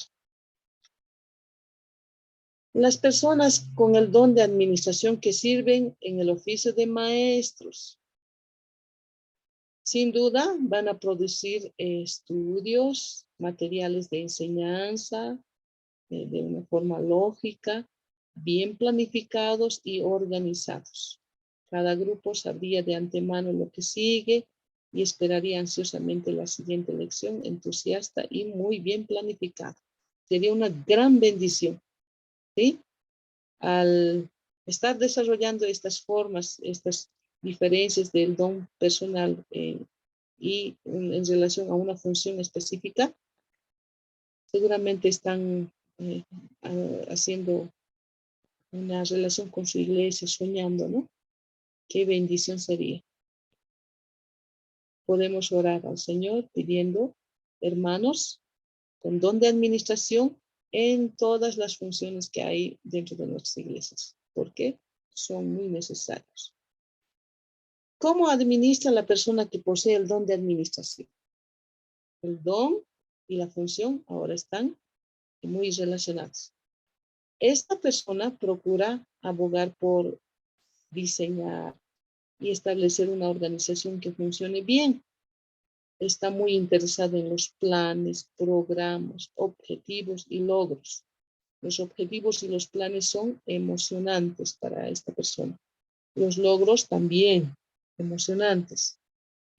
Las personas con el don de administración que sirven en el oficio de maestros, sin duda van a producir estudios, materiales de enseñanza de una forma lógica, bien planificados y organizados. Cada grupo sabría de antemano lo que sigue y esperaría ansiosamente la siguiente lección, entusiasta y muy bien planificada. Sería una gran bendición, ¿sí? Al estar desarrollando estas formas, estas diferencias del don personal y en relación a una función específica, seguramente están haciendo una relación con su iglesia, soñando, ¿no? Qué bendición sería. Podemos orar al Señor pidiendo, hermanos, con don de administración en todas las funciones que hay dentro de nuestras iglesias, porque son muy necesarios. ¿Cómo administra la persona que posee el don de administración? El don y la función ahora están muy relacionados. Esta persona procura abogar por diseñar y establecer una organización que funcione bien. Está muy interesada en los planes, programas, objetivos y logros. Los objetivos y los planes son emocionantes para esta persona. Los logros también emocionantes.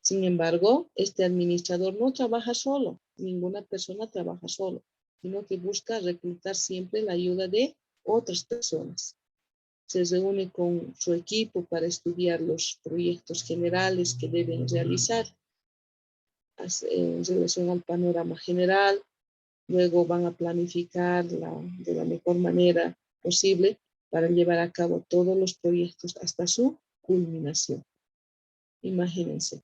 Sin embargo, este administrador no trabaja solo. Ninguna persona trabaja solo, sino que busca reclutar siempre la ayuda de otras personas. Se reúne con su equipo para estudiar los proyectos generales que deben realizar en relación al panorama general. Luego van a planificar de la mejor manera posible para llevar a cabo todos los proyectos hasta su culminación. Imagínense.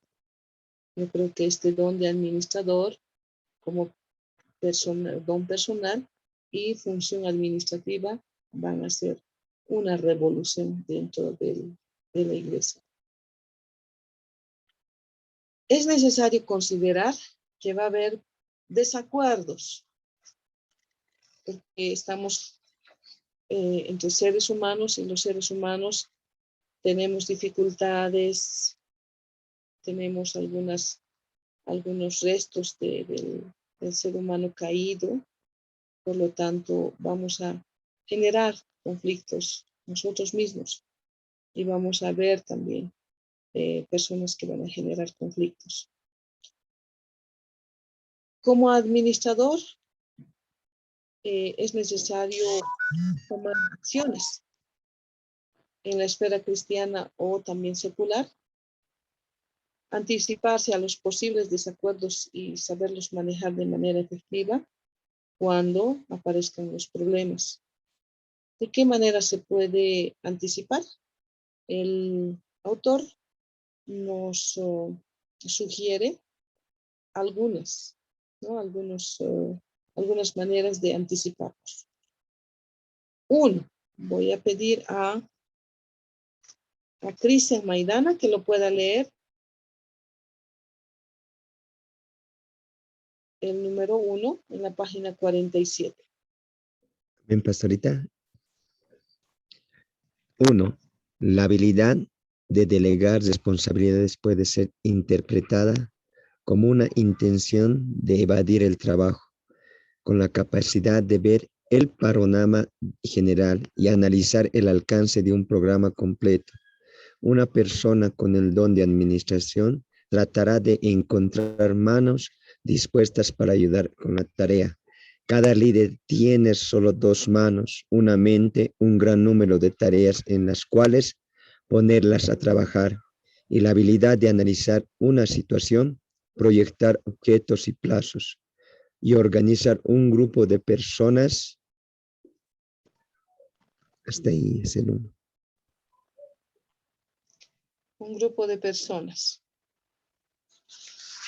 Yo creo que este don de administrador como don personal y función administrativa van a ser una revolución dentro de la iglesia. Es necesario considerar que va a haber desacuerdos, porque estamos entre seres humanos y los seres humanos tenemos dificultades, tenemos algunos restos del ser humano caído, por lo tanto vamos a generar conflictos nosotros mismos y vamos a ver también personas que van a generar conflictos. Como administrador, es necesario tomar acciones en la esfera cristiana o también secular, anticiparse a los posibles desacuerdos y saberlos manejar de manera efectiva cuando aparezcan los problemas. ¿De qué manera se puede anticipar? El autor nos sugiere algunas, ¿no? Algunas maneras de anticiparnos. Uno, voy a pedir a Cristian Maidana que lo pueda leer. El número 1 en la página 47. Bien, pastorita. 1. La habilidad de delegar responsabilidades puede ser interpretada como una intención de evadir el trabajo, con la capacidad de ver el panorama general y analizar el alcance de un programa completo. Una persona con el don de administración tratará de encontrar manos dispuestas para ayudar con la tarea. Cada líder tiene solo 2 manos, una mente, un gran número de tareas en las cuales ponerlas a trabajar y la habilidad de analizar una situación proyectar objetos y plazos, y organizar un grupo de personas. Hasta ahí es el uno. Un grupo de personas.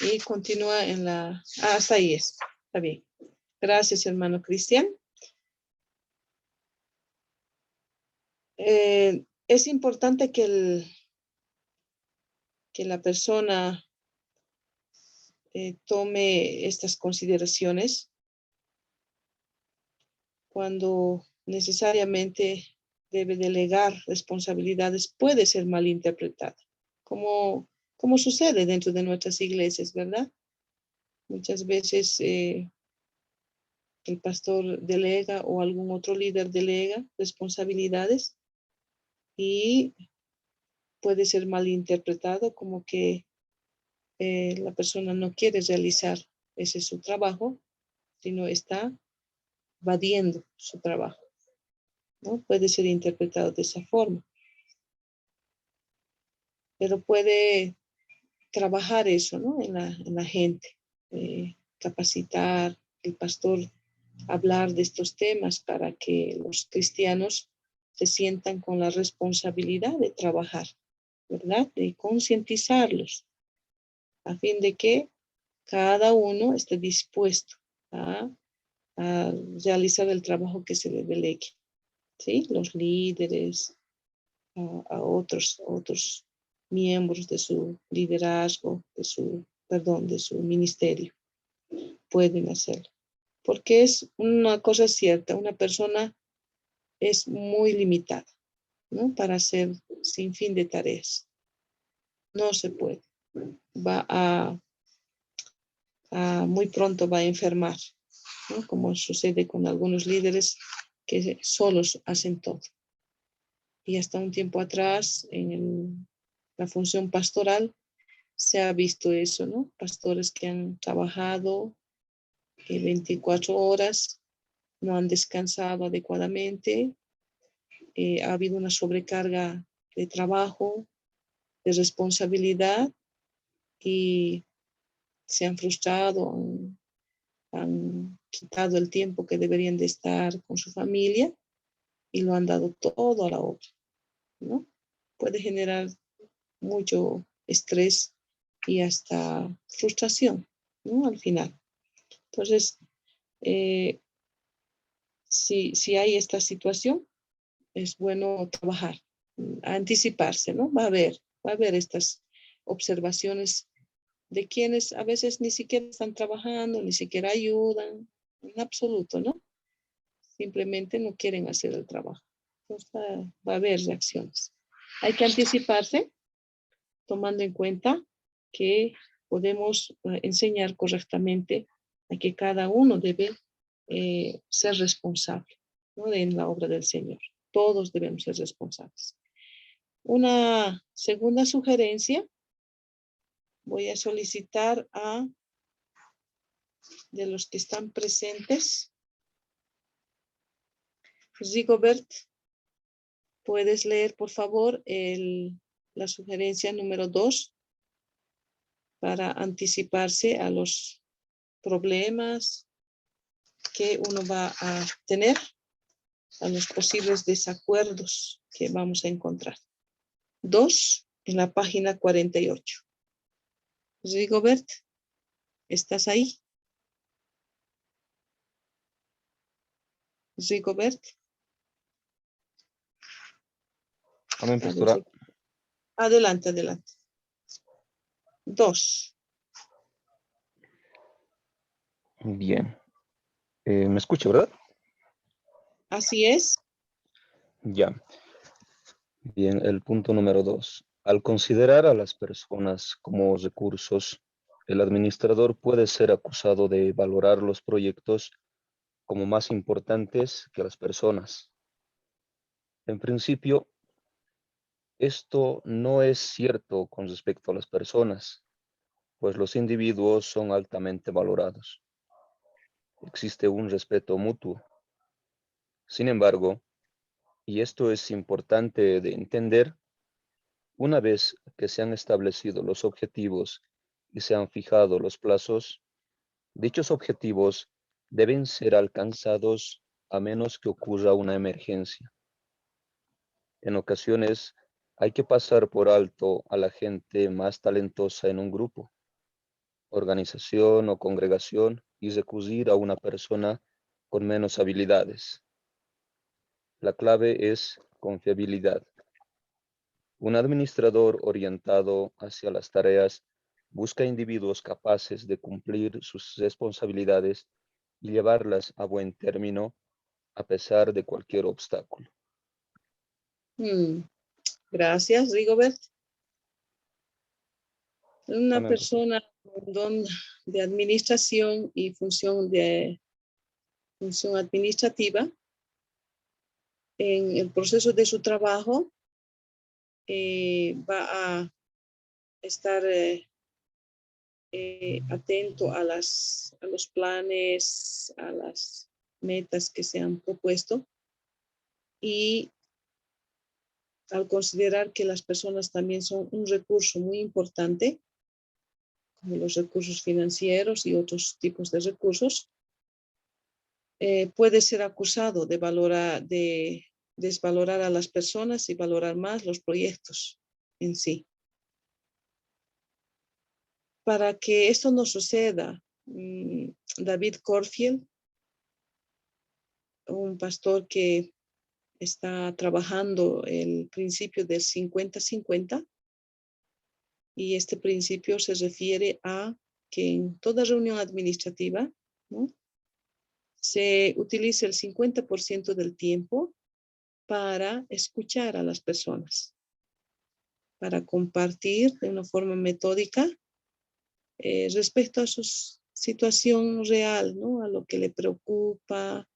Y continúa en la... hasta ahí es. Está bien. Gracias, hermano Cristian. Es importante que la persona tome estas consideraciones cuando necesariamente debe delegar responsabilidades, puede ser malinterpretada, como sucede dentro de nuestras iglesias, ¿verdad? Muchas veces el pastor delega o algún otro líder delega responsabilidades y puede ser malinterpretado como que la persona no quiere realizar ese su trabajo, sino está evadiendo su trabajo, ¿no? Puede ser interpretado de esa forma. Pero puede trabajar eso, ¿no? En la gente, capacitar el pastor, hablar de estos temas para que los cristianos se sientan con la responsabilidad de trabajar, ¿verdad? De concientizarlos a fin de que cada uno esté dispuesto a realizar el trabajo que se le delegue, ¿sí? Los líderes, a otros miembros de su liderazgo, de su ministerio, pueden hacerlo. Porque es una cosa cierta, una persona es muy limitada, ¿no? Para hacer sin fin de tareas. No se puede. Muy pronto va a enfermar, ¿no? Como sucede con algunos líderes que solos hacen todo. Y hasta un tiempo atrás, en la función pastoral, se ha visto eso, ¿no? Pastores que han trabajado 24 horas, no han descansado adecuadamente, ha habido una sobrecarga de trabajo, de responsabilidad, y se han frustrado, han quitado el tiempo que deberían de estar con su familia y lo han dado todo a la obra, ¿no? Puede generar mucho estrés y hasta frustración, ¿no? Al final. Entonces, si hay esta situación, es bueno trabajar, anticiparse, ¿no? Va a haber estas observaciones de quienes a veces ni siquiera están trabajando, ni siquiera ayudan, en absoluto, ¿no? Simplemente no quieren hacer el trabajo. Entonces, va a haber reacciones. Hay que anticiparse, tomando en cuenta que podemos enseñar correctamente a que cada uno debe ser responsable, ¿no? En la obra del Señor. Todos debemos ser responsables. Una segunda sugerencia, voy a solicitar de los que están presentes. Rigobert, ¿puedes leer, por favor, la sugerencia número 2 para anticiparse a los problemas que uno va a tener, a los posibles desacuerdos que vamos a encontrar? 2, en la página 48. Rigobert, ¿estás ahí? Rigobert. Amén, pastora. Adelante, adelante. 2. Bien. ¿Me escucha, verdad? Así es. Ya. Bien, el punto número 2. Al considerar a las personas como recursos, el administrador puede ser acusado de valorar los proyectos como más importantes que las personas. En principio, esto no es cierto con respecto a las personas, pues los individuos son altamente valorados. Existe un respeto mutuo. Sin embargo, y esto es importante de entender, una vez que se han establecido los objetivos y se han fijado los plazos, dichos objetivos deben ser alcanzados a menos que ocurra una emergencia. En ocasiones hay que pasar por alto a la gente más talentosa en un grupo, organización o congregación y recurrir a una persona con menos habilidades. La clave es confiabilidad. Un administrador orientado hacia las tareas busca individuos capaces de cumplir sus responsabilidades y llevarlas a buen término a pesar de cualquier obstáculo. Gracias, Rigobert. Una Amén, pastor. persona con don de administración y función administrativa en el proceso de su trabajo va a estar atento a los planes, a las metas que se han propuesto, y al considerar que las personas también son un recurso muy importante, como los recursos financieros y otros tipos de recursos, puede ser acusado de desvalorar a las personas y valorar más los proyectos en sí. Para que esto no suceda, David Corfield, un pastor que está trabajando el principio del 50-50, y este principio se refiere a que en toda reunión administrativa, ¿no?, se utilice el 50% del tiempo para escuchar a las personas, para compartir de una forma metódica respecto a su situación real, ¿no?, a lo que le preocupa,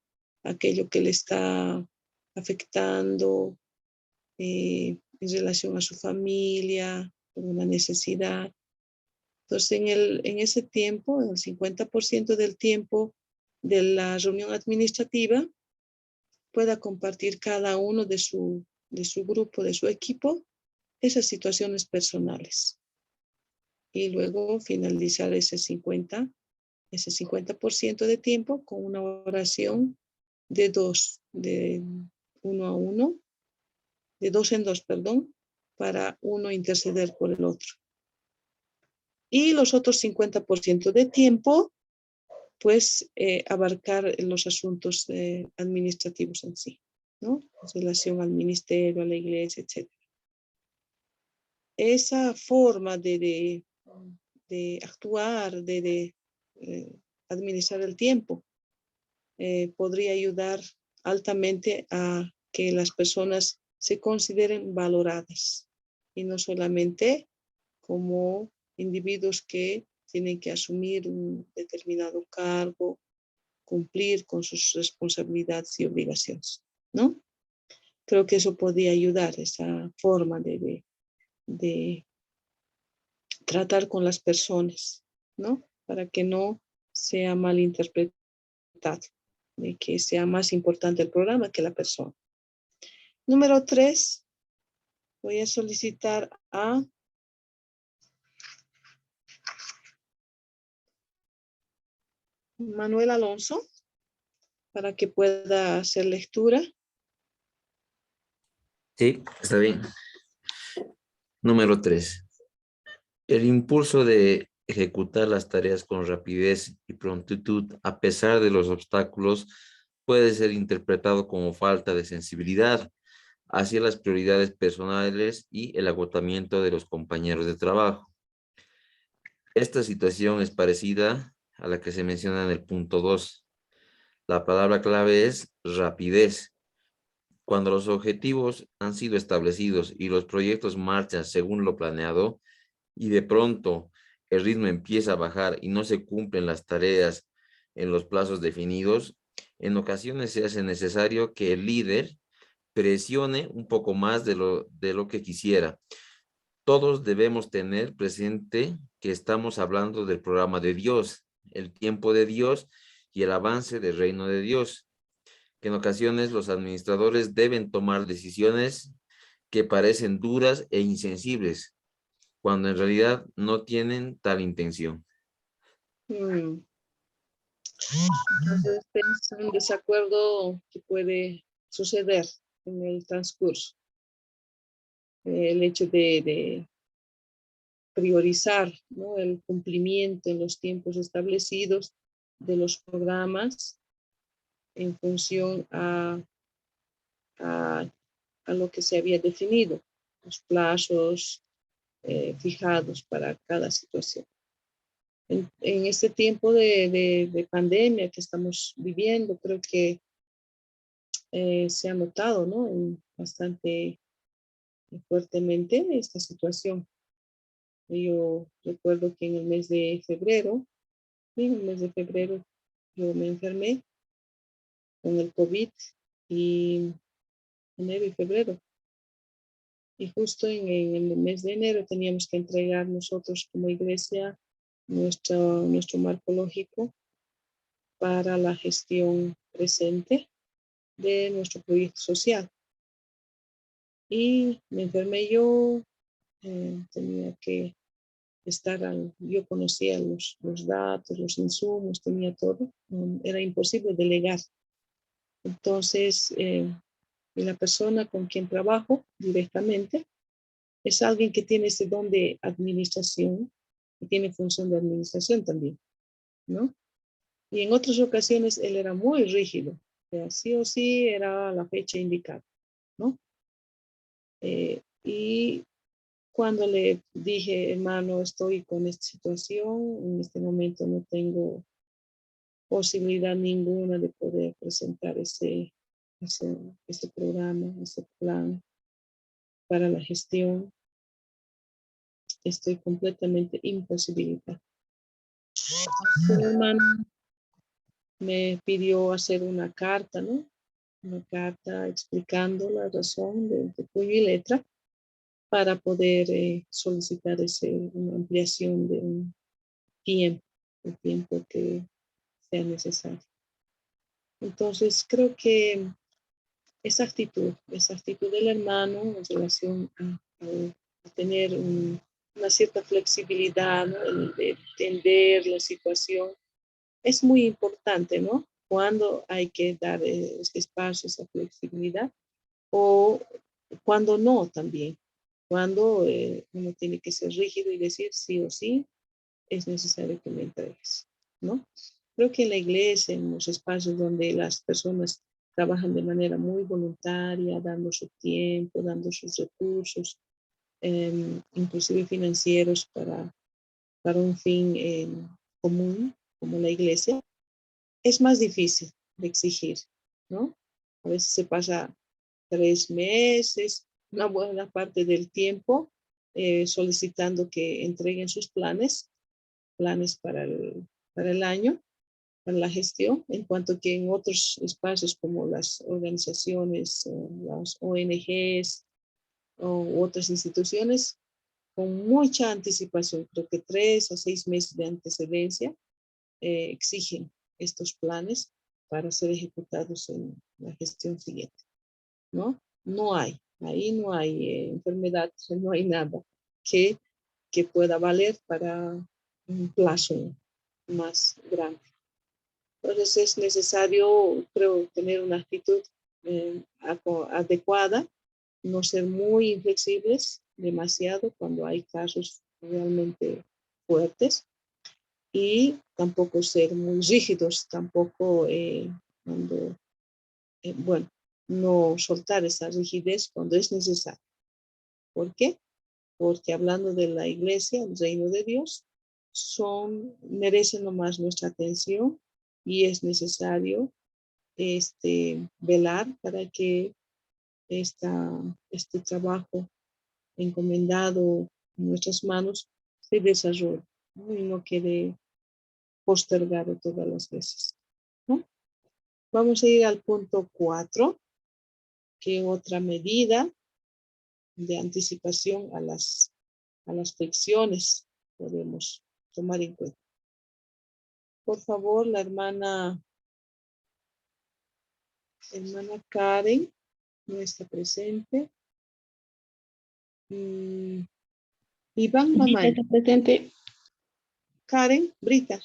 aquello que le está afectando en relación a su familia, una necesidad. Entonces, en ese tiempo, en el 50% del tiempo de la reunión administrativa, pueda compartir cada uno de su grupo, de su equipo, esas situaciones personales. Y luego finalizar ese 50% de tiempo con una oración de uno a uno, de dos en dos, perdón, para uno interceder por el otro. Y los otros 50% de tiempo, pues abarcar los asuntos administrativos en sí, ¿no?, en relación al ministerio, a la iglesia, etc. Esa forma de actuar, de administrar el tiempo, podría ayudar altamente a que las personas se consideren valoradas y no solamente como individuos que tienen que asumir un determinado cargo, cumplir con sus responsabilidades y obligaciones, ¿no? Creo que eso podría ayudar, esa forma de tratar con las personas, ¿no?, para que no sea malinterpretado, de que sea más importante el programa que la persona. Número 3, voy a solicitar a Manuel Alonso para que pueda hacer lectura. Sí, está bien. Número 3. El impulso de ejecutar las tareas con rapidez y prontitud a pesar de los obstáculos puede ser interpretado como falta de sensibilidad hacia las prioridades personales y el agotamiento de los compañeros de trabajo. Esta situación es parecida a la que se menciona en el punto 2. La palabra clave es rapidez. Cuando los objetivos han sido establecidos y los proyectos marchan según lo planeado, y de pronto el ritmo empieza a bajar y no se cumplen las tareas en los plazos definidos, en ocasiones se hace necesario que el líder presione un poco más de lo que quisiera. Todos debemos tener presente que estamos hablando del programa de Dios, el tiempo de Dios y el avance del reino de Dios, que en ocasiones los administradores deben tomar decisiones que parecen duras e insensibles, cuando en realidad no tienen tal intención. Mm. Entonces, este es un desacuerdo que puede suceder en el transcurso. El hecho de priorizar, ¿no?, el cumplimiento en los tiempos establecidos de los programas en función a lo que se había definido, los plazos fijados para cada situación. En este tiempo de pandemia que estamos viviendo, creo que se ha notado, ¿no?, bastante fuertemente esta situación. Yo recuerdo que en el mes de febrero, yo me enfermé con el COVID y enero y febrero. Y justo en el mes de enero teníamos que entregar nosotros como iglesia nuestro marco lógico para la gestión presente de nuestro proyecto social. Y me enfermé yo, tenía que yo conocía los datos, los insumos, tenía todo, era imposible delegar. Entonces, la persona con quien trabajo directamente es alguien que tiene ese don de administración, que tiene función de administración también, ¿no? Y en otras ocasiones él era muy rígido, o sea, sí o sí era la fecha indicada, ¿no? Y cuando le dije, hermano, estoy con esta situación, en este momento no tengo posibilidad ninguna de poder presentar ese programa, ese plan para la gestión, estoy completamente imposibilitada. Mi hermano me pidió hacer una carta, ¿no? Una carta explicando la razón de puño y letra para poder solicitar una ampliación de un tiempo, el tiempo que sea necesario. Entonces, creo que esa actitud del hermano en relación a tener una cierta flexibilidad, ¿no?, de entender la situación, es muy importante, ¿no? Cuando hay que dar ese espacio, esa flexibilidad, o cuando no también. Cuando uno tiene que ser rígido y decir sí o sí, es necesario que me entregues, ¿no? Creo que en la iglesia, en los espacios donde las personas trabajan de manera muy voluntaria, dando su tiempo, dando sus recursos, inclusive financieros para un fin común, como la iglesia, es más difícil de exigir, ¿no? A veces se pasa 3 meses, una buena parte del tiempo, solicitando que entreguen sus planes para el año, para la gestión, en cuanto que en otros espacios como las organizaciones, las ONGs u otras instituciones, con mucha anticipación, creo que 3 a 6 meses de antecedencia, exigen estos planes para ser ejecutados en la gestión siguiente, ¿no? Ahí no hay enfermedad, no hay nada que pueda valer para un plazo más grande. Entonces es necesario, creo, tener una actitud adecuada, no ser muy inflexibles demasiado cuando hay casos realmente fuertes, y tampoco ser muy rígidos, tampoco bueno, no soltar esa rigidez cuando es necesario. ¿Por qué? Porque hablando de la iglesia, el reino de Dios, merecen nomás nuestra atención, y es necesario velar para que este trabajo encomendado en nuestras manos se desarrolle, ¿no?, y no quede postergado todas las veces, ¿no? Vamos a ir al punto 4, que otra medida de anticipación a las fricciones podemos tomar en cuenta. Por favor, la hermana Karen no está presente. Iván Mamay, Presente. Karen, Brita.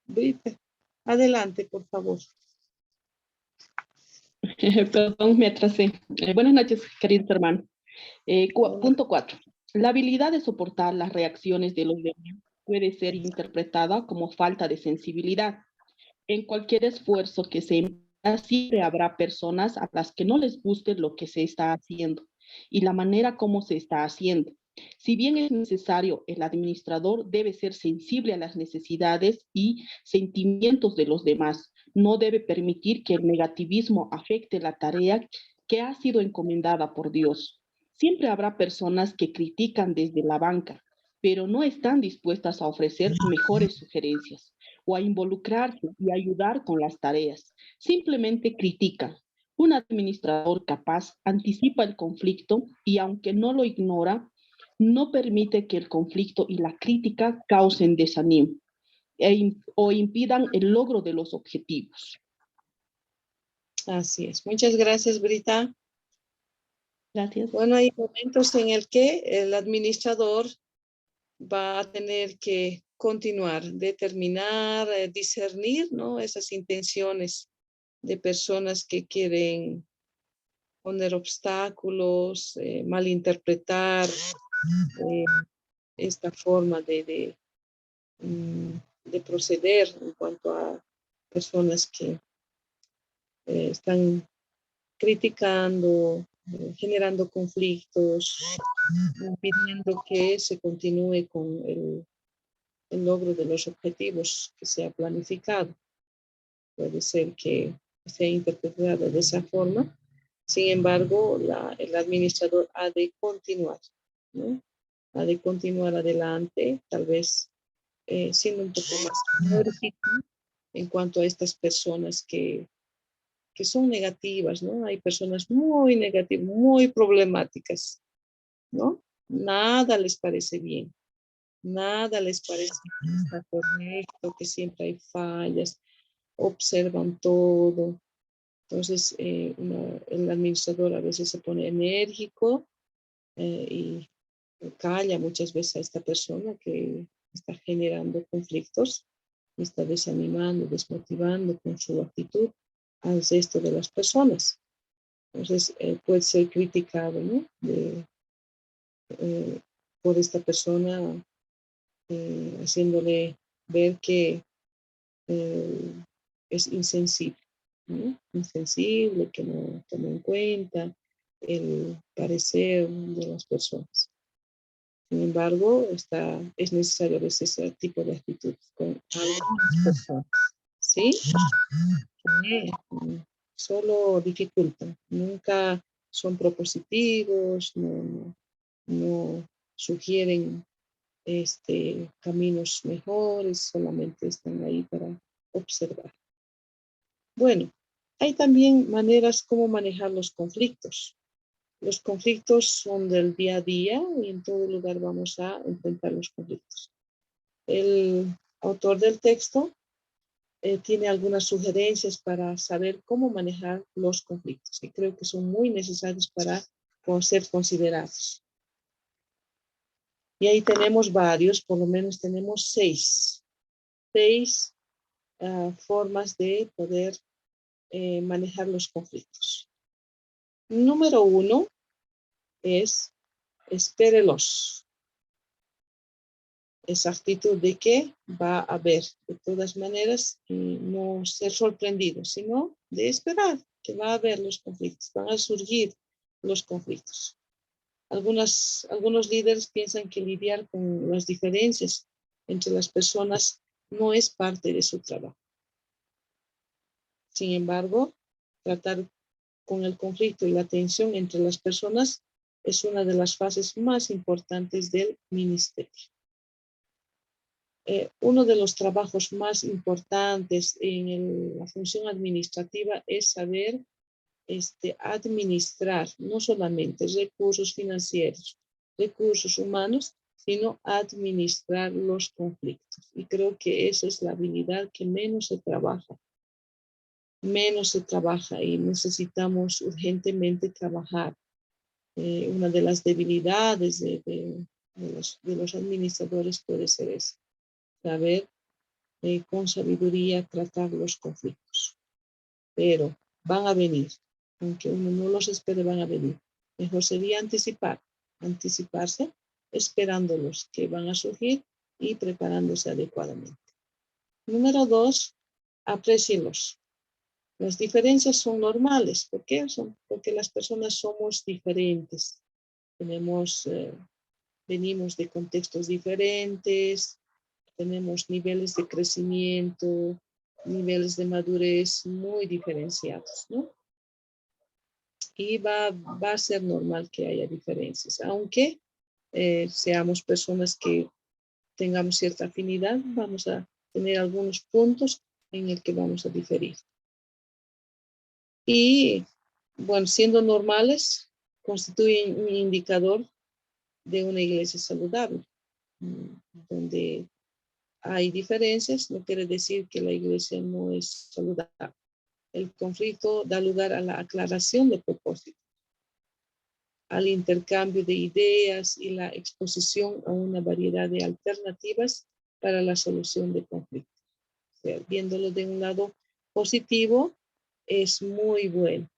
Brita, adelante, por favor. Perdón, me atrasé. Buenas noches, queridos hermanos. Punto 4. La habilidad de soportar las reacciones de los demás puede ser interpretada como falta de sensibilidad. En cualquier esfuerzo que se emplea, siempre habrá personas a las que no les guste lo que se está haciendo y la manera como se está haciendo. Si bien es necesario, el administrador debe ser sensible a las necesidades y sentimientos de los demás. No debe permitir que el negativismo afecte la tarea que ha sido encomendada por Dios. Siempre habrá personas que critican desde la banca, pero no están dispuestas a ofrecer mejores sugerencias o a involucrarse y ayudar con las tareas. Simplemente critican. Un administrador capaz anticipa el conflicto y aunque no lo ignora, no permite que el conflicto y la crítica causen desánimo o impidan el logro de los objetivos. Así es. Muchas gracias, Brita. Gracias. Bueno, hay momentos en el que el administrador va a tener que continuar, determinar, discernir, ¿no? Esas intenciones de personas que quieren poner obstáculos, malinterpretar esta forma de proceder en cuanto a personas que están criticando, generando conflictos, impidiendo que se continúe con el logro de los objetivos que se ha planificado. Puede ser que sea interpretado de esa forma. Sin embargo, el administrador ha de continuar, ¿no? Ha de continuar adelante, tal vez siendo un poco más enérgico en cuanto a estas personas que son negativas, ¿no? Hay personas muy negativas, muy problemáticas, ¿no? Nada les parece bien, nada les parece que está correcto, que siempre hay fallas, observan todo. Entonces, el administrador a veces se pone enérgico y calla muchas veces a esta persona que está generando conflictos, está desanimando, desmotivando con su actitud al resto de las personas. Entonces, puede ser criticado, ¿no? Por esta persona, haciéndole ver que es insensible, ¿no? Insensible, que no toma en cuenta el parecer de las personas. Sin embargo, es necesario a veces ese tipo de actitud con algunas personas, ¿sí? Que solo dificultan, nunca son propositivos, no sugieren caminos mejores, solamente están ahí para observar. Bueno, hay también maneras como manejar los conflictos. Los conflictos son del día a día y en todo lugar vamos a enfrentar los conflictos. El autor del texto tiene algunas sugerencias para saber cómo manejar los conflictos, que creo que son muy necesarios para ser considerados. Y ahí tenemos varios, por lo menos tenemos seis formas de poder manejar los conflictos. Número 1 es espérelos. Esa actitud de que va a haber de todas maneras no ser sorprendido, sino de esperar que va a haber los conflictos, van a surgir los conflictos. Algunos líderes piensan que lidiar con las diferencias entre las personas no es parte de su trabajo. Sin embargo, tratar con el conflicto y la tensión entre las personas es una de las fases más importantes del ministerio. Uno de los trabajos más importantes en la función administrativa es saber administrar no solamente recursos financieros, recursos humanos, sino administrar los conflictos. Y creo que esa es la habilidad que menos se trabaja y necesitamos urgentemente trabajar. Una de las debilidades de de los administradores puede ser ese. Saber con sabiduría tratar los conflictos. Pero van a venir. Aunque uno no los espere, van a venir. Mejor sería anticiparse, esperando los que van a surgir y preparándose adecuadamente. Número 2, aprécienlos. Las diferencias son normales. ¿Por qué? Porque las personas somos diferentes. Venimos de contextos diferentes, tenemos niveles de crecimiento, niveles de madurez muy diferenciados, ¿no? Y va a ser normal que haya diferencias, aunque seamos personas que tengamos cierta afinidad, vamos a tener algunos puntos en el que vamos a diferir. Y, bueno, siendo normales, constituyen un indicador de una iglesia saludable, donde hay diferencias, no quiere decir que la iglesia no es saludable. El conflicto da lugar a la aclaración de propósito, al intercambio de ideas y la exposición a una variedad de alternativas para la solución de conflictos. O sea, viéndolo de un lado positivo, es muy bueno.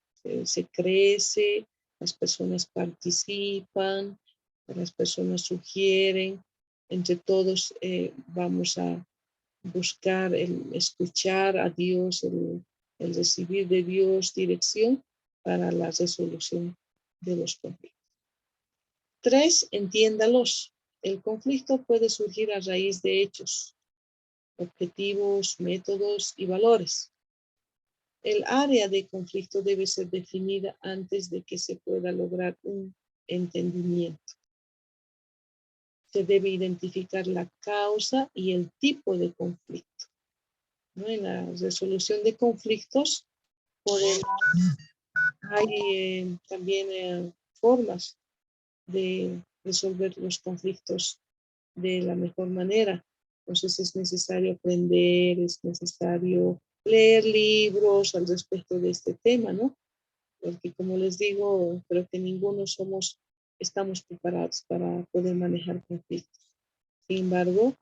Se crece, las personas participan, las personas sugieren, entre todos vamos a buscar el escuchar a Dios, el recibir de Dios dirección para la resolución de los conflictos. 3, entiéndalos. El conflicto puede surgir a raíz de hechos, objetivos, métodos y valores. El área de conflicto debe ser definida antes de que se pueda lograr un entendimiento. Se debe identificar la causa y el tipo de conflicto, ¿no? En la resolución de conflictos hay también formas de resolver los conflictos de la mejor manera. Entonces es necesario aprender, es necesario leer libros al respecto de este tema, ¿no? Porque como les digo, creo que ninguno estamos preparados para poder manejar conflictos. Sin embargo,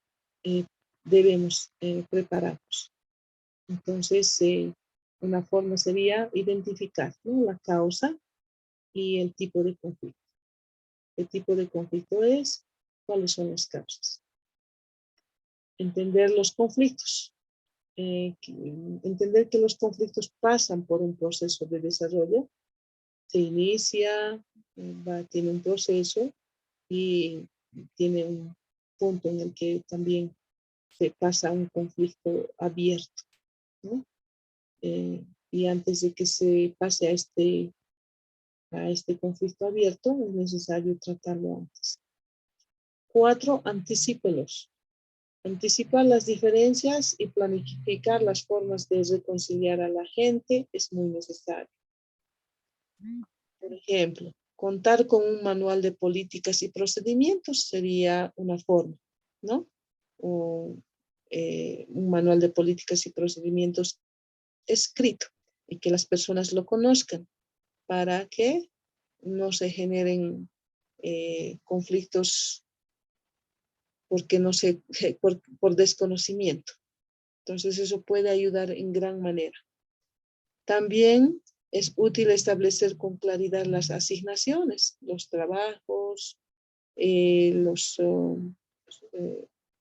debemos prepararnos. Entonces, una forma sería identificar, ¿no?, la causa y el tipo de conflicto. ¿Qué tipo de conflicto es? ¿Cuáles son las causas? Entender los conflictos. Entender que los conflictos pasan por un proceso de desarrollo. Se inicia, tiene un proceso y tiene un punto en el que también se pasa a un conflicto abierto, ¿no? Y antes de que se pase a este conflicto abierto, es necesario tratarlo antes. 4, anticípelos. Anticipar las diferencias y planificar las formas de reconciliar a la gente es muy necesario. Por ejemplo, contar con un manual de políticas y procedimientos sería una forma, ¿no? O un manual de políticas y procedimientos escrito y que las personas lo conozcan para que no se generen conflictos porque no se, por desconocimiento. Entonces eso puede ayudar en gran manera. También es útil establecer con claridad las asignaciones, los trabajos,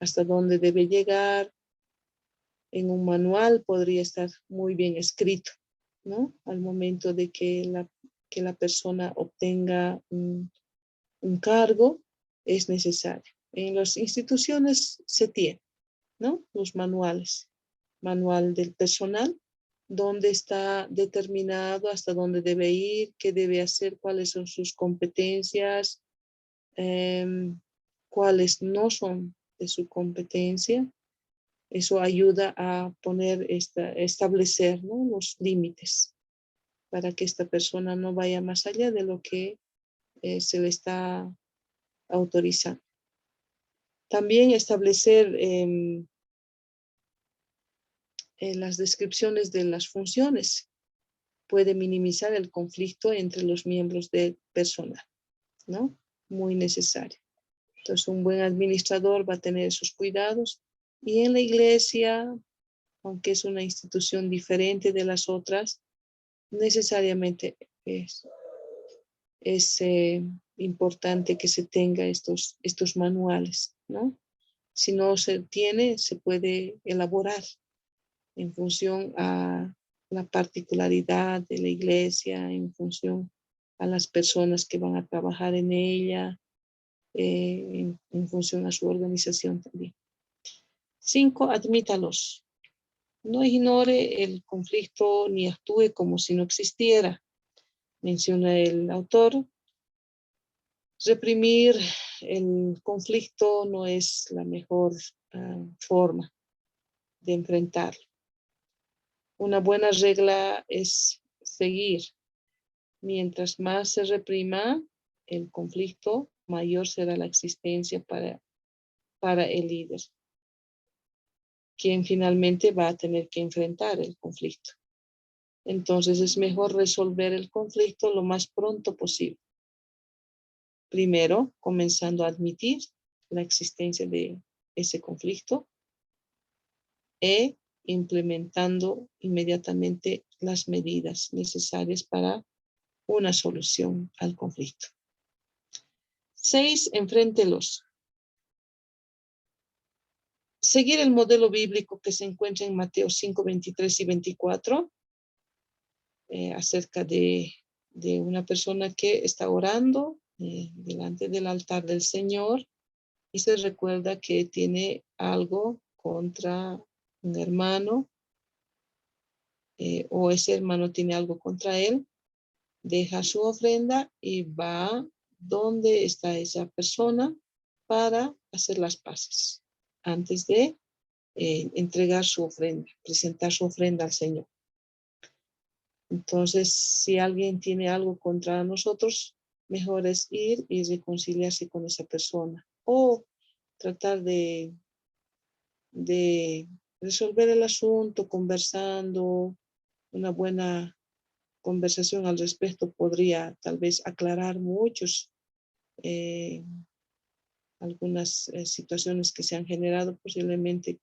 hasta dónde debe llegar. En un manual podría estar muy bien escrito, ¿no? Al momento de que la persona obtenga un cargo, es necesario. En las instituciones se tiene, ¿no?, los manuales. Manual del personal, donde está determinado hasta dónde debe ir, qué debe hacer, cuáles son sus competencias, cuáles no son de su competencia. Eso ayuda a establecer, ¿no?, los límites para que esta persona no vaya más allá de lo que se le está autorizando. También establecer las descripciones de las funciones puede minimizar el conflicto entre los miembros del personal, ¿no? Muy necesario. Entonces, un buen administrador va a tener esos cuidados. Y en la iglesia, aunque es una institución diferente de las otras, necesariamente es importante que se tenga estos manuales, ¿no? Si no se tiene, se puede elaborar en función a la particularidad de la iglesia, en función a las personas que van a trabajar en ella, en función a su organización también. 5, admítalos. No ignore el conflicto ni actúe como si no existiera. Menciona el autor. Reprimir el conflicto no es la mejor forma de enfrentarlo. Una buena regla es seguir. Mientras más se reprima el conflicto, mayor será la existencia para el líder, quien finalmente va a tener que enfrentar el conflicto. Entonces es mejor resolver el conflicto lo más pronto posible. Primero, comenzando a admitir la existencia de ese conflicto e implementando inmediatamente las medidas necesarias para una solución al conflicto. 6, enfréntelos. Seguir el modelo bíblico que se encuentra en Mateo 5, 23 y 24, acerca de una persona que está orando delante del altar del Señor y se recuerda que tiene algo contra un hermano o ese hermano tiene algo contra él, deja su ofrenda y va donde está esa persona para hacer las paces antes de entregar su ofrenda, presentar su ofrenda al Señor. Entonces, si alguien tiene algo contra nosotros, mejor es ir y reconciliarse con esa persona o tratar de resolver el asunto conversando. Una buena conversación al respecto podría tal vez aclarar algunas situaciones que se han generado posiblemente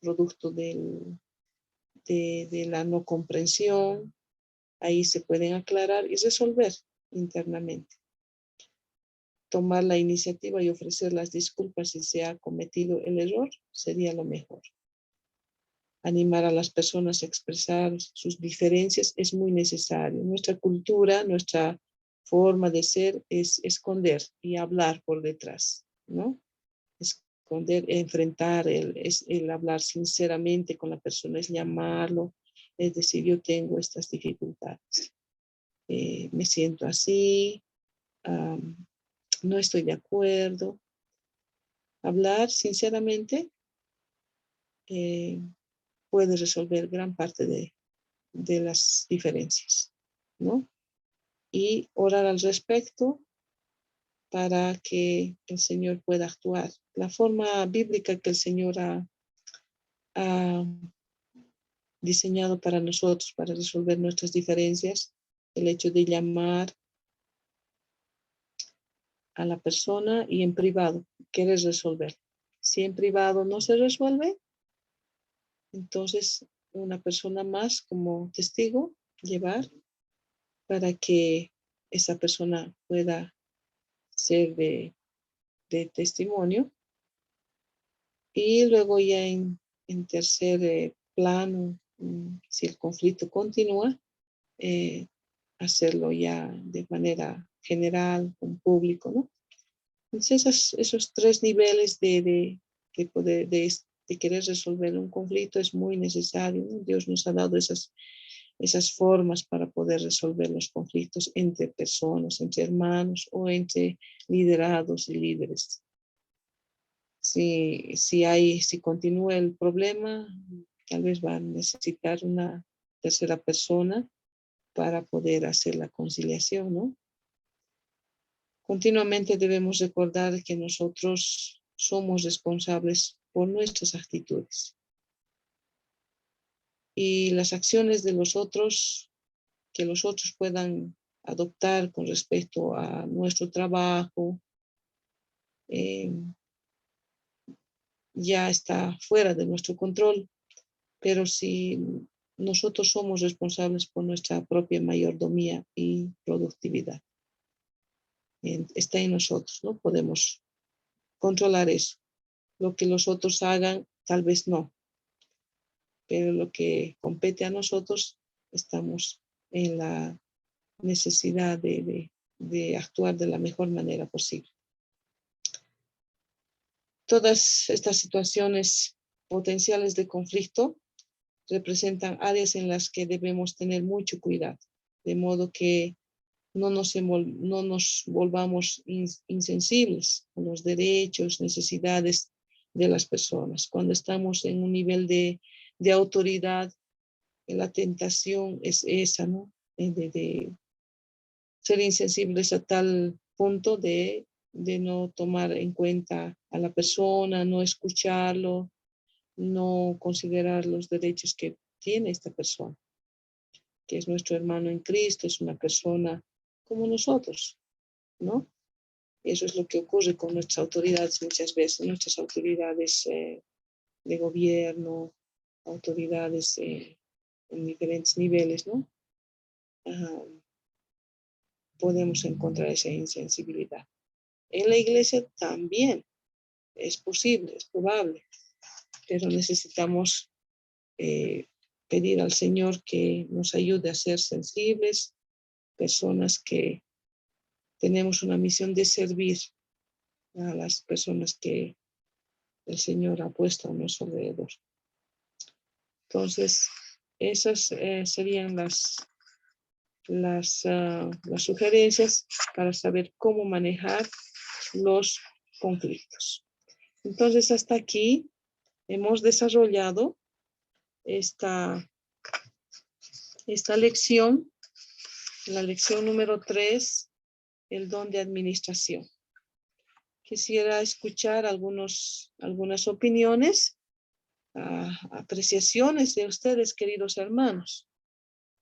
producto de la no comprensión. Ahí se pueden aclarar y resolver internamente. Tomar la iniciativa y ofrecer las disculpas si se ha cometido el error sería lo mejor. Animar a las personas a expresar sus diferencias es muy necesario. Nuestra cultura, nuestra forma de ser es esconder y hablar por detrás, ¿no? Esconder, enfrentar, el hablar sinceramente con la persona, es llamarlo, es decir, yo tengo estas dificultades, me siento así, no estoy de acuerdo. Hablar sinceramente puede resolver gran parte de las diferencias, ¿no? Y orar al respecto para que el Señor pueda actuar. La forma bíblica que el Señor ha diseñado para nosotros, para resolver nuestras diferencias, el hecho de llamar a la persona y en privado quieres resolver. Si en privado no se resuelve, entonces una persona más como testigo llevar para que esa persona pueda ser de testimonio. Y luego ya en tercer plano, si el conflicto continúa, hacerlo ya de manera general, con público, ¿no? Entonces esos 3 niveles de querer resolver un conflicto es muy necesario, ¿no? Dios nos ha dado esas formas para poder resolver los conflictos entre personas, entre hermanos o entre liderados y líderes. Si continúa el problema, tal vez va a necesitar una tercera persona para poder hacer la conciliación, ¿no? Continuamente debemos recordar que nosotros somos responsables por nuestras actitudes. Y las acciones de los otros, que los otros puedan adoptar con respecto a nuestro trabajo, ya está fuera de nuestro control, pero si nosotros somos responsables por nuestra propia mayordomía y productividad, está en nosotros, ¿no? Podemos controlar eso. Lo que los otros hagan, tal vez no, pero lo que compete a nosotros, estamos en la necesidad de actuar de la mejor manera posible. Todas estas situaciones potenciales de conflicto representan áreas en las que debemos tener mucho cuidado, de modo que no nos volvamos insensibles a los derechos, necesidades de las personas. Cuando estamos en un nivel de autoridad, la tentación es esa, ¿no? De ser insensibles a tal punto de no tomar en cuenta a la persona, no escucharlo, no considerar los derechos que tiene esta persona, que es nuestro hermano en Cristo, es una persona como nosotros, ¿no? Eso es lo que ocurre con nuestras autoridades muchas veces, nuestras autoridades de gobierno, autoridades en diferentes niveles, ¿no? Podemos encontrar esa insensibilidad. En la iglesia también es posible, es probable, pero necesitamos pedir al Señor que nos ayude a ser sensibles, personas que tenemos una misión de servir a las personas que el Señor ha puesto a nuestro alrededor. Entonces, esas serían las sugerencias para saber cómo manejar los conflictos. Entonces, hasta aquí hemos desarrollado esta lección, la lección número 3, el don de administración. Quisiera escuchar algunas opiniones, apreciaciones de ustedes, queridos hermanos.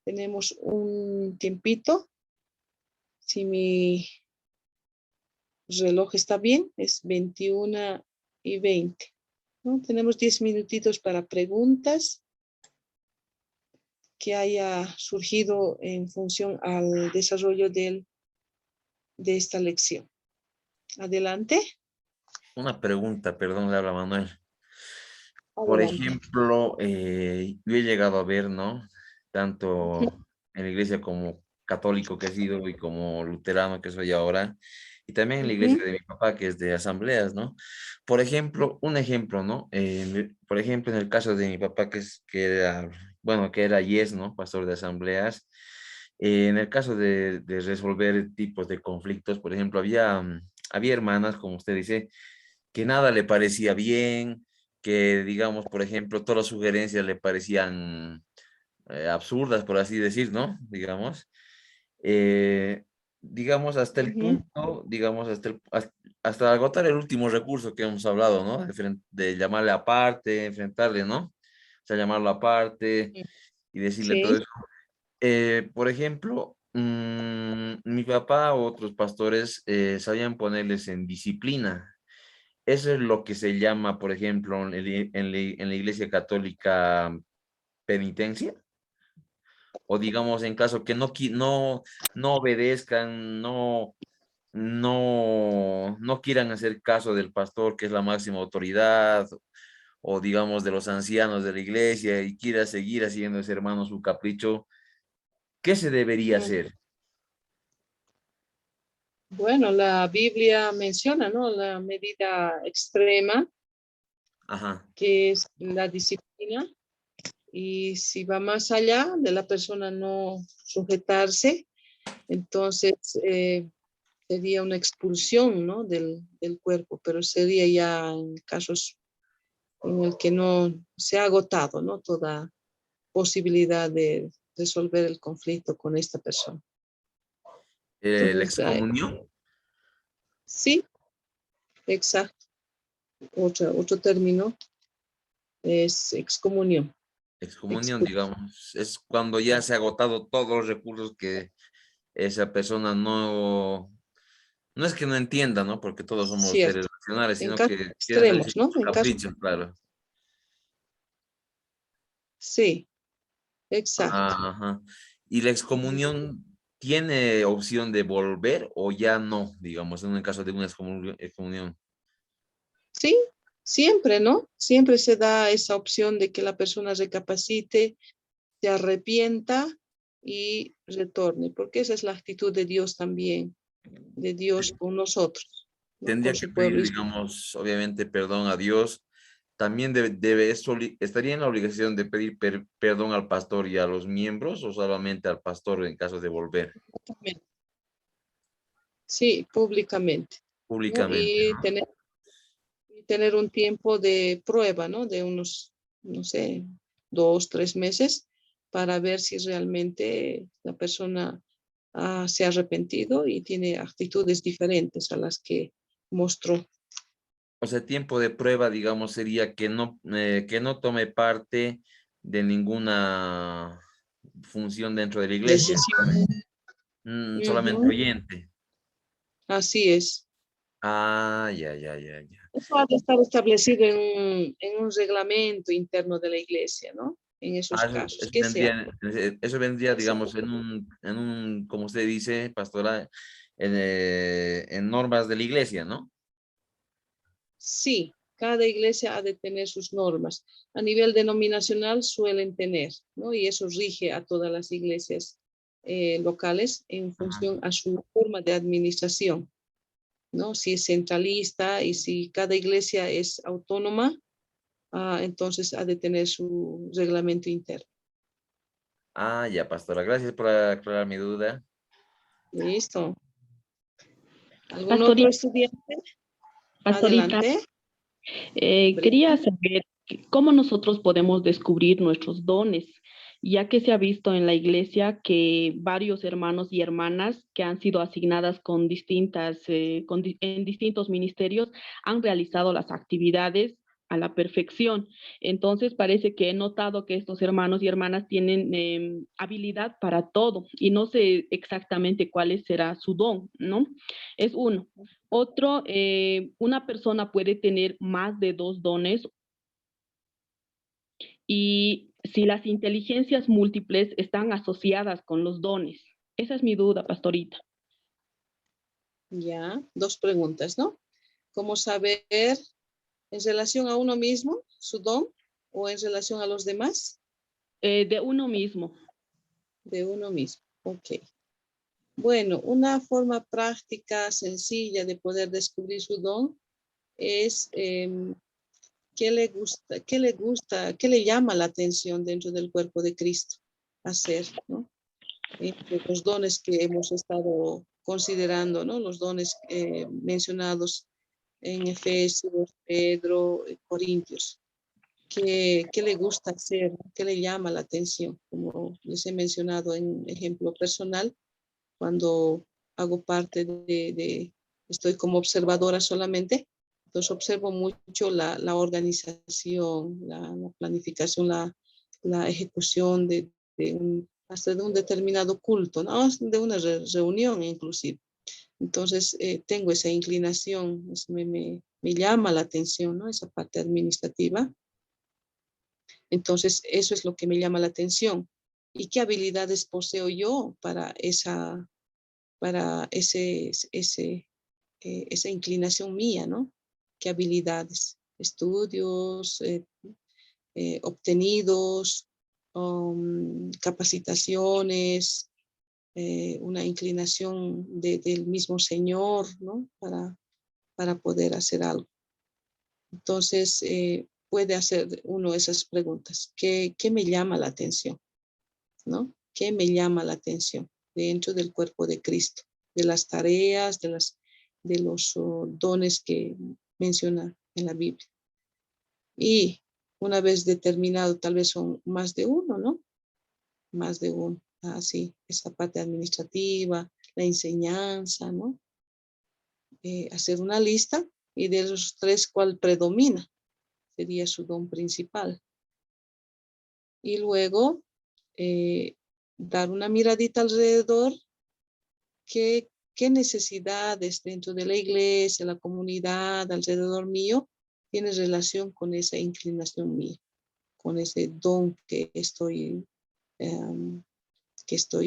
Tenemos un tiempito. Si mi reloj está bien, es 21:20. ¿No? Tenemos 10 minutitos para preguntas que haya surgido en función al desarrollo de esta lección. Adelante. Una pregunta, perdón, le habla Manuel. Por Adelante. ejemplo, yo he llegado a ver, ¿no? Tanto en la iglesia como católico que he sido y como luterano que soy ahora, y también en la iglesia de mi papá que es de asambleas, ¿no? Por ejemplo, un ejemplo, ¿no? Por ejemplo, en el caso de mi papá que era yes, ¿no? Pastor de asambleas. En el caso de resolver tipos de conflictos, por ejemplo, había hermanas, como usted dice, que nada le parecía bien, que digamos, por ejemplo, todas las sugerencias le parecían absurdas, por así decir, ¿no? Digamos, hasta el punto, digamos, hasta agotar el último recurso que hemos hablado, ¿no? De llamarle aparte, enfrentarle, ¿no? O sea, llamarlo aparte y decirle todo eso. Por ejemplo, mi papá o otros pastores sabían ponerles en disciplina. Eso es lo que se llama, por ejemplo, en la Iglesia Católica penitencia. O digamos, en caso que no obedezcan, no quieran hacer caso del pastor, que es la máxima autoridad, o digamos de los ancianos de la iglesia, y quiera seguir haciendo ese hermano su capricho, ¿qué se debería hacer? Bueno, la Biblia menciona, ¿no? La medida extrema, Ajá. que es la disciplina, y si va más allá de la persona no sujetarse, entonces sería una expulsión, ¿no? del cuerpo, pero sería ya en casos en el que no se ha agotado, ¿no? Toda posibilidad de resolver el conflicto con esta persona. ¿La Entonces, excomunión? sí, exacto. Otro término es excomunión. Excomunión, digamos, es cuando ya se ha agotado todos los recursos que esa persona no No es que no entienda, ¿no? Porque todos somos Cierto. seres racionales, En sino casos que extremos, ¿no? En casos, capricho, claro. sí, exacto. Ajá. ¿Y la excomunión tiene opción de volver o ya no, digamos, en el caso de una excomunión? Sí, siempre, ¿no? Siempre se da esa opción de que la persona recapacite, se arrepienta y retorne, porque esa es la actitud de Dios también, de Dios con nosotros, ¿no? Tendría Con que su pueblo. pedir, digamos, obviamente perdón a Dios. También estaría en la obligación de pedir perdón al pastor y a los miembros o solamente al pastor en caso de volver Sí, públicamente, ¿no? públicamente, Y ¿no? tener un tiempo de prueba, ¿no? De unos, no sé, 2, 3 meses para ver si realmente la persona se ha arrepentido y tiene actitudes diferentes a las que mostró. O sea, tiempo de prueba, digamos, sería que no tome parte de ninguna función dentro de la iglesia, Decisión. solamente Ujú. oyente. Así es. Ah, ya. Eso ha de estar establecido en un reglamento interno de la iglesia, ¿no? En esos Ah, casos. ¿Qué se hace? eso vendría, digamos, Exacto. como usted dice, pastora, en normas de la iglesia, ¿no? Sí, cada iglesia ha de tener sus normas. A nivel denominacional suelen tener, ¿no? Y eso rige a todas las iglesias locales en Ajá. función a su forma de administración, ¿no? Si es centralista y si cada iglesia es autónoma, entonces ha de tener su reglamento interno. Ah, ya, pastora, gracias por aclarar mi duda. ¿Listo? ¿Algún otro Pastorita, estudiante? pastorita, Adelante. quería saber cómo nosotros podemos descubrir nuestros dones, ya que se ha visto en la iglesia que varios hermanos y hermanas que han sido asignadas con en distintos ministerios han realizado las actividades a la perfección. Entonces parece que he notado que estos hermanos y hermanas tienen habilidad para todo y no sé exactamente cuál será su don, ¿no? Es uno. Otro, una persona puede tener más de 2 dones y si las inteligencias múltiples están asociadas con los dones. Esa es mi duda, pastorita. Ya, 2 preguntas, ¿no? ¿Cómo saber en relación a uno mismo, su don, o en relación a los demás? De uno mismo. De uno mismo. Ok. Bueno, una forma práctica, sencilla de poder descubrir su don es qué le llama la atención dentro del cuerpo de Cristo hacer, ¿no? Entre los dones que hemos estado considerando, ¿no? Los dones mencionados en Efesios, Pedro, Corintios. ¿Qué le gusta hacer? ¿Qué le llama la atención? Como les he mencionado en ejemplo personal, cuando hago parte estoy como observadora solamente, entonces observo mucho la organización, la planificación, la ejecución hasta de un determinado culto, ¿no? De una reunión inclusive. Entonces, tengo esa inclinación, me llama la atención, ¿no? Esa parte administrativa. Entonces, eso es lo que me llama la atención. ¿Y qué habilidades poseo yo para esa inclinación mía, ¿no? ¿Qué habilidades? Estudios obtenidos, capacitaciones, una inclinación del mismo Señor, ¿no? Para poder hacer algo. Entonces, puede hacer uno esas preguntas. ¿Qué me llama la atención? ¿No? ¿Qué me llama la atención dentro del cuerpo de Cristo? De las tareas, de los dones que menciona en la Biblia. Y una vez determinado, tal vez son más de uno, ¿no? Más de uno. Así, esa parte administrativa, la enseñanza, ¿no? Hacer una lista y de los 3, ¿cuál predomina? Sería su don principal. Y luego dar una miradita alrededor, qué qué necesidades dentro de la iglesia, la comunidad, alrededor mío, tiene relación con esa inclinación mía, con ese don que estoy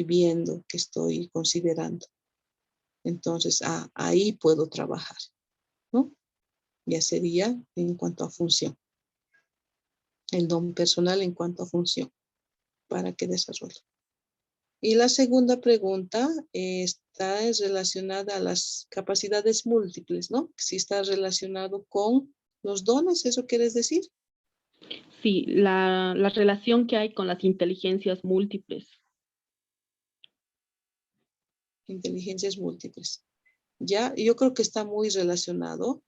viendo, que estoy considerando. Entonces, ahí puedo trabajar, ¿no? Ya sería en cuanto a función. El don personal en cuanto a función, para que desarrolle. Y la segunda pregunta está relacionada a las capacidades múltiples, ¿no? Si está relacionado con los dones, ¿eso quieres decir? Sí, la relación que hay con las inteligencias múltiples. Inteligencias múltiples. Ya, yo creo que está muy relacionado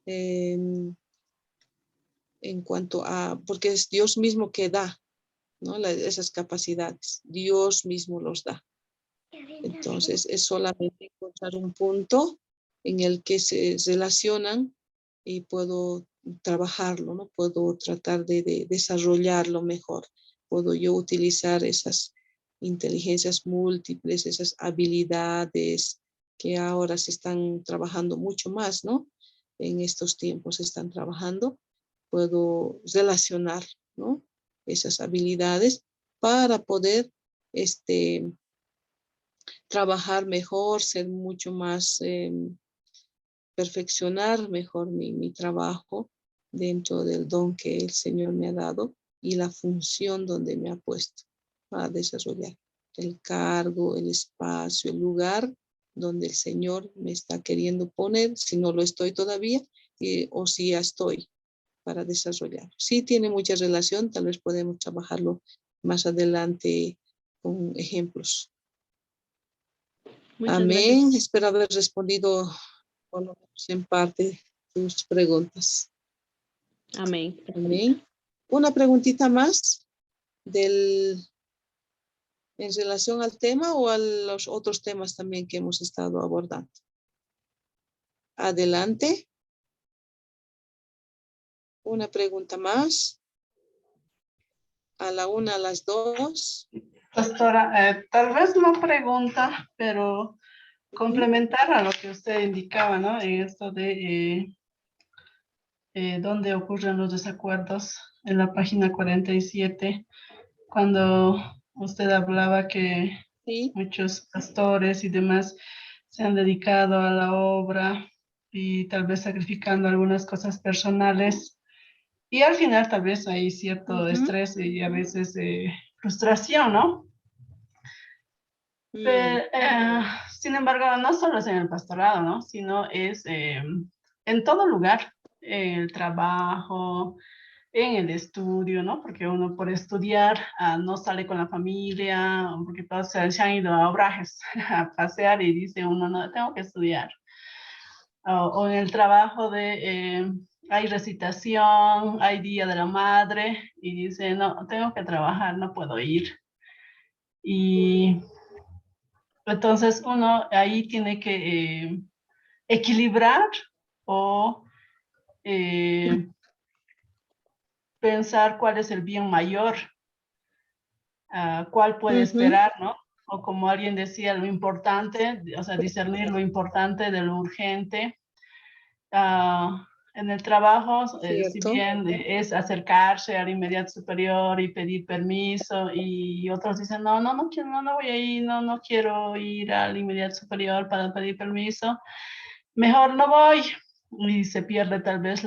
en cuanto a, porque es Dios mismo que da, ¿no? Esas capacidades. Dios mismo los da. Entonces, es solamente encontrar un punto en el que se relacionan y puedo trabajarlo, ¿no? Puedo tratar de desarrollarlo mejor. Puedo yo utilizar esas inteligencias múltiples, esas habilidades que ahora se están trabajando mucho más, ¿no? En estos tiempos se están trabajando. Puedo relacionar, ¿no? Esas habilidades para poder, trabajar mejor, ser mucho más, perfeccionar mejor mi trabajo dentro del don que el Señor me ha dado y la función donde me ha puesto a desarrollar. El cargo, el espacio, el lugar donde el Señor me está queriendo poner, si no lo estoy todavía, o si ya estoy para desarrollar. Sí tiene mucha relación, tal vez podemos trabajarlo más adelante con ejemplos. Muchas Amén. gracias. Espero haber respondido por lo menos en parte tus preguntas. Amén. Amén. Una preguntita más en relación al tema o a los otros temas también que hemos estado abordando. Adelante. Una pregunta más. A la una, a las dos. Pastora, tal vez no pregunta, pero complementar a lo que usted indicaba, ¿no? En esto de dónde ocurren los desacuerdos en la página 47, cuando usted hablaba que Sí. muchos pastores y demás se han dedicado a la obra y tal vez sacrificando algunas cosas personales. Y al final tal vez hay cierto estrés y a veces frustración, ¿no? Pero, sin embargo, no solo es en el pastorado, ¿no? Sino es en todo lugar, en el trabajo, en el estudio, ¿no? Porque uno por estudiar no sale con la familia, porque todos se han ido a obrajes a pasear y dice uno, no, tengo que estudiar. O en el trabajo hay recitación, hay Día de la Madre, y dice, no, tengo que trabajar, no puedo ir. Y entonces uno ahí tiene que equilibrar o pensar cuál es el bien mayor, cuál puede esperar, ¿no? O como alguien decía, lo importante, o sea, discernir lo importante de lo urgente. En el trabajo, si bien es acercarse al inmediato superior y pedir permiso, y otros dicen, no voy a ir, no quiero ir al inmediato superior para pedir permiso, mejor no voy, y se pierde tal vez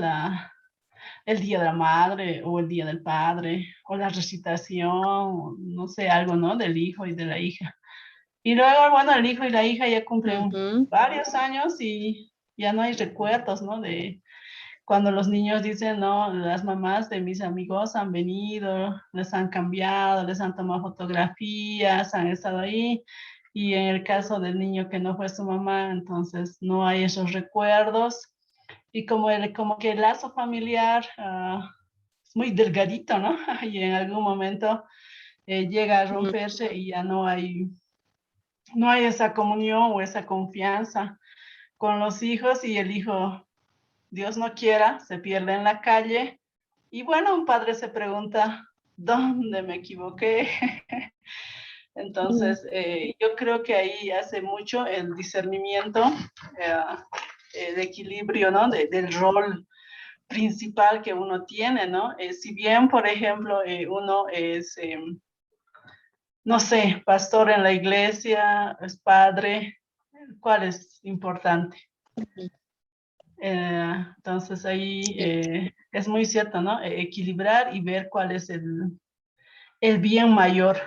el Día de la Madre o el Día del Padre o la recitación, no sé, algo, ¿no? Del hijo y de la hija. Y luego, bueno, el hijo y la hija ya cumplen varios años y ya no hay recuerdos, ¿no? De cuando los niños dicen, no, las mamás de mis amigos han venido, les han cambiado, les han tomado fotografías, han estado ahí. Y en el caso del niño que no fue su mamá, entonces no hay esos recuerdos. Y como que el lazo familiar es muy delgadito, ¿no? Y en algún momento llega a romperse y ya no hay esa comunión o esa confianza con los hijos, y el hijo, Dios no quiera, se pierde en la calle. Y bueno, un padre se pregunta, ¿dónde me equivoqué? Entonces, yo creo que ahí hace mucho el discernimiento, el equilibrio, ¿no? Del rol principal que uno tiene, ¿no? Si bien, por ejemplo, uno es, no sé, pastor en la iglesia, es padre, ¿cuál es importante? Entonces ahí es muy cierto, ¿no? Equilibrar y ver cuál es el bien mayor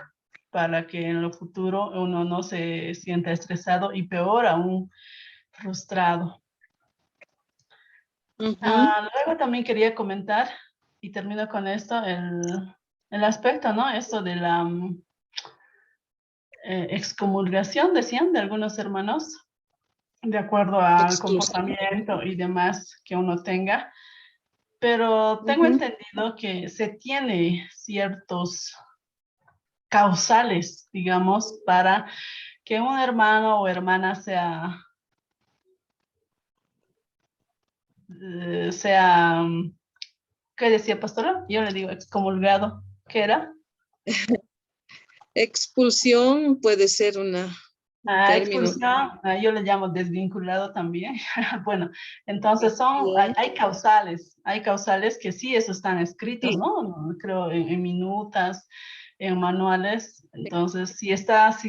para que en lo futuro uno no se sienta estresado y peor aún frustrado. Luego también quería comentar, y termino con esto, el aspecto, ¿no? Esto de la excomulgación, decían, de algunos hermanos, de acuerdo al comportamiento y demás que uno tenga. Pero tengo entendido que se tiene ciertos causales, digamos, para que un hermano o hermana sea, ¿qué decía pastora? Yo le digo excomulgado. ¿Qué era? Expulsión puede ser un término. Expulsión, yo le llamo desvinculado también. Bueno, entonces hay causales que sí, eso están escritos, Sí. ¿no? Creo en minutas, en manuales. Entonces, si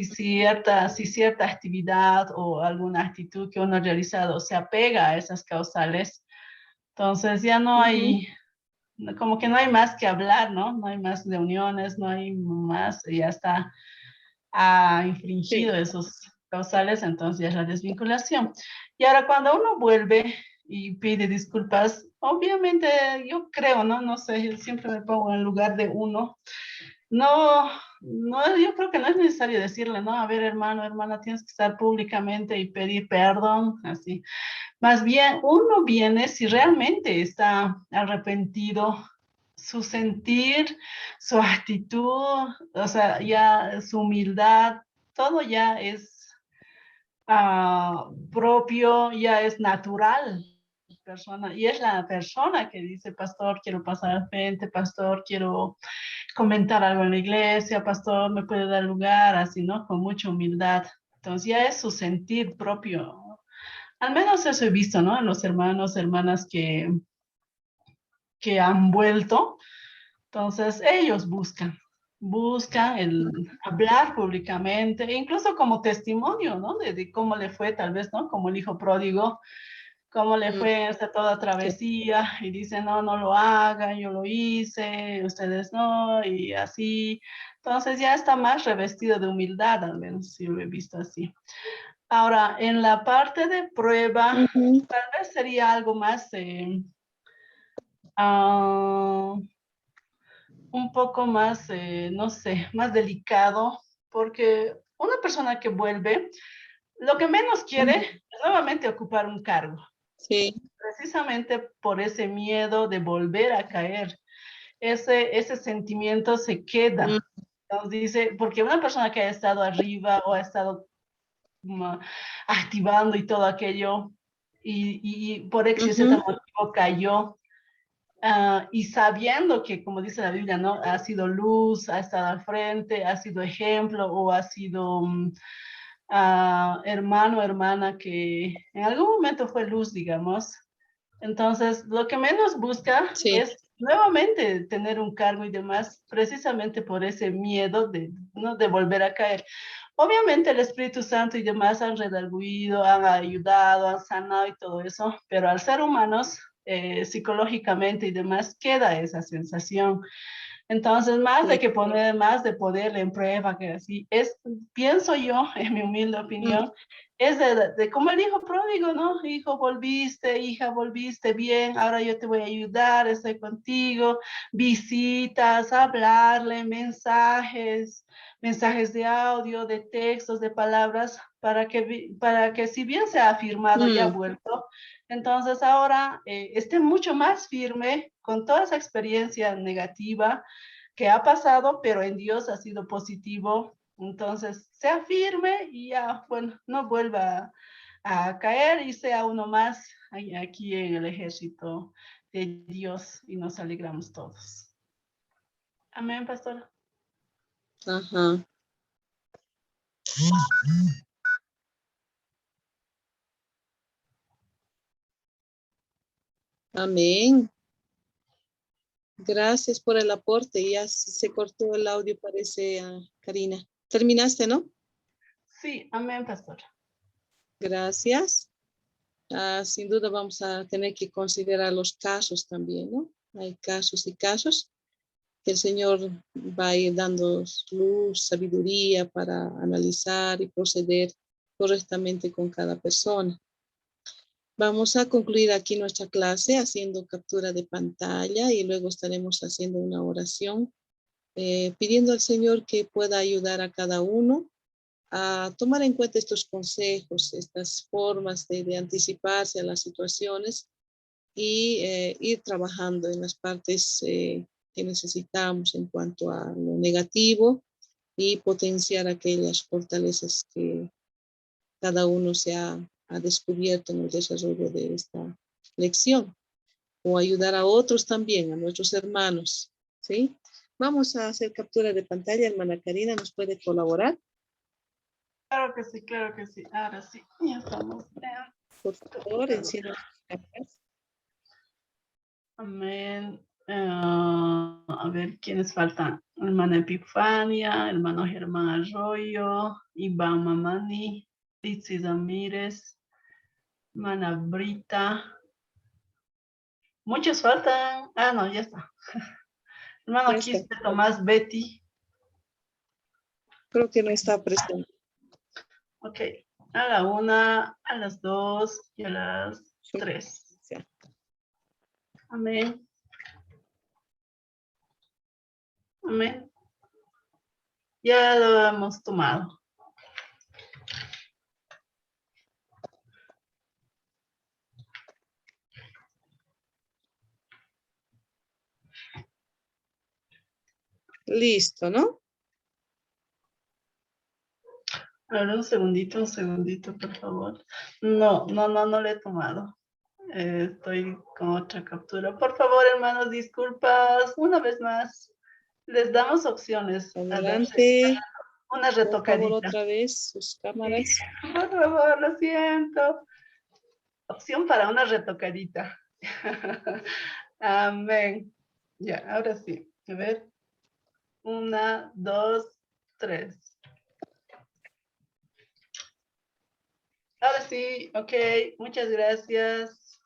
cierta actividad o alguna actitud que uno ha realizado se apega a esas causales, entonces ya no hay, como que no hay más que hablar, ¿no? No hay más reuniones, no hay más, ya está, ha infringido esos causales, entonces ya es la desvinculación. Y ahora cuando uno vuelve y pide disculpas, obviamente yo creo, ¿no? No sé, yo siempre me pongo en el lugar de uno. No, yo creo que no es necesario decirle, ¿no? A ver, hermano, hermana, tienes que estar públicamente y pedir perdón, así. Más bien, uno viene si realmente está arrepentido, su sentir, su actitud, o sea, ya su humildad, todo ya es propio, ya es natural. Persona, y es la persona que dice, pastor, quiero pasar al frente, pastor, quiero comentar algo en la iglesia, pastor, me puede dar lugar, así, ¿no? Con mucha humildad. Entonces ya es su sentir propio. Al menos eso he visto, ¿no? En los hermanos, hermanas que han vuelto. Entonces, ellos buscan el hablar públicamente, e incluso como testimonio, ¿no? De cómo le fue, tal vez, ¿no? Como el hijo pródigo, cómo le fue esta toda travesía, y dice, no, no lo hagan, yo lo hice, ustedes no, y así. Entonces ya está más revestido de humildad, al menos si lo he visto así. Ahora, en la parte de prueba, tal vez sería algo más, un poco más, no sé, más delicado, porque una persona que vuelve, lo que menos quiere es nuevamente ocupar un cargo. Sí. Precisamente por ese miedo de volver a caer. Ese sentimiento se queda. Nos dice, porque una persona que ha estado arriba o ha estado activando y todo aquello, y por X y Z motivo cayó, y sabiendo que, como dice la Biblia, ¿no? Ha sido luz, ha estado al frente, ha sido ejemplo o ha sido hermano, hermana que en algún momento fue luz, digamos. Entonces, lo que menos busca es nuevamente tener un cargo y demás, precisamente por ese miedo ¿no? de volver a caer. Obviamente el Espíritu Santo y demás han redarguido, han ayudado, han sanado y todo eso, pero al ser humanos, psicológicamente y demás, queda esa sensación. Entonces, más de que poner más de poder en prueba, que así, pienso yo, en mi humilde opinión, es de como el hijo pródigo, ¿no? Hijo, volviste, hija, volviste bien, ahora yo te voy a ayudar, estoy contigo, visitas, hablarle, mensajes de audio, de textos, de palabras, para que si bien se ha afirmado y ha vuelto, entonces ahora esté mucho más firme con toda esa experiencia negativa que ha pasado, pero en Dios ha sido positivo. Entonces, sea firme y ya, bueno, no vuelva a caer y sea uno más aquí en el ejército de Dios y nos alegramos todos. Amén, pastora. Ajá. Amén. Gracias por el aporte. Ya se cortó el audio, parece, Karina. ¿Terminaste, no? Sí, amén, pastora. Gracias. Sin duda vamos a tener que considerar los casos también, ¿no? Hay casos y casos que el Señor va a ir dando luz, sabiduría para analizar y proceder correctamente con cada persona. Vamos a concluir aquí nuestra clase haciendo captura de pantalla y luego estaremos haciendo una oración pidiendo al Señor que pueda ayudar a cada uno a tomar en cuenta estos consejos, estas formas de anticiparse a las situaciones y ir trabajando en las partes que necesitamos en cuanto a lo negativo y potenciar aquellas fortalezas que cada uno se ha descubierto en el desarrollo de esta lección, o ayudar a otros también, a nuestros hermanos, ¿sí? Vamos a hacer captura de pantalla. Hermana Karina, ¿nos puede colaborar? Claro que sí, claro que sí. Ahora sí, ya estamos. Por favor, encienda las cámaras. Amén. A ver, ¿quiénes faltan? Hermana Epifania, hermano Germán Arroyo, Iván Mamani, Litsi Ramírez, hermana Brita. Muchos faltan. Ah, no, ya está. Hermano Ya está. Quispe Tomás Betty. Creo que no está presente. Ok. A la 1, a las 2 y a las 3. Sí. Amén. Amén. Ya lo hemos tomado. Listo, ¿no? A ver, un segundito, por favor. No lo he tomado. Estoy con otra captura. Por favor, hermanos, disculpas. Una vez más, les damos opciones. Adelante. Una Por favor, retocadita. otra vez sus cámaras. Por favor, lo siento. Opción para una retocadita. Amén. Ya, ahora sí. A ver. 1, 2, 3. Ahora sí, ok. Muchas gracias.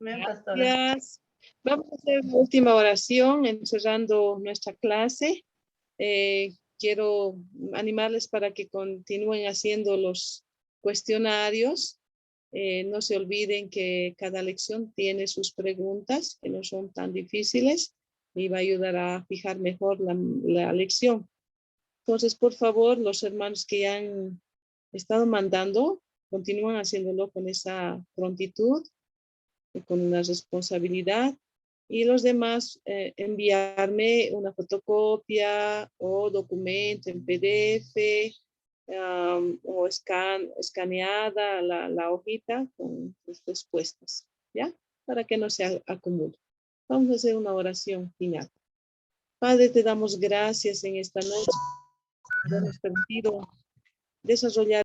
Amén, pastora. Gracias. Vamos a hacer una última oración encerrando nuestra clase. Quiero animarles para que continúen haciendo los cuestionarios. No se olviden que cada lección tiene sus preguntas, que no son tan difíciles, y va a ayudar a fijar mejor la lección. Entonces, por favor, los hermanos que ya han estado mandando, continúan haciéndolo con esa prontitud y con una responsabilidad. Y los demás, enviarme una fotocopia o documento en PDF o escaneada la hojita con sus respuestas, ¿ya? Para que no se acumule. Vamos a hacer una oración final. Padre, te damos gracias en esta noche por habernos permitido desarrollar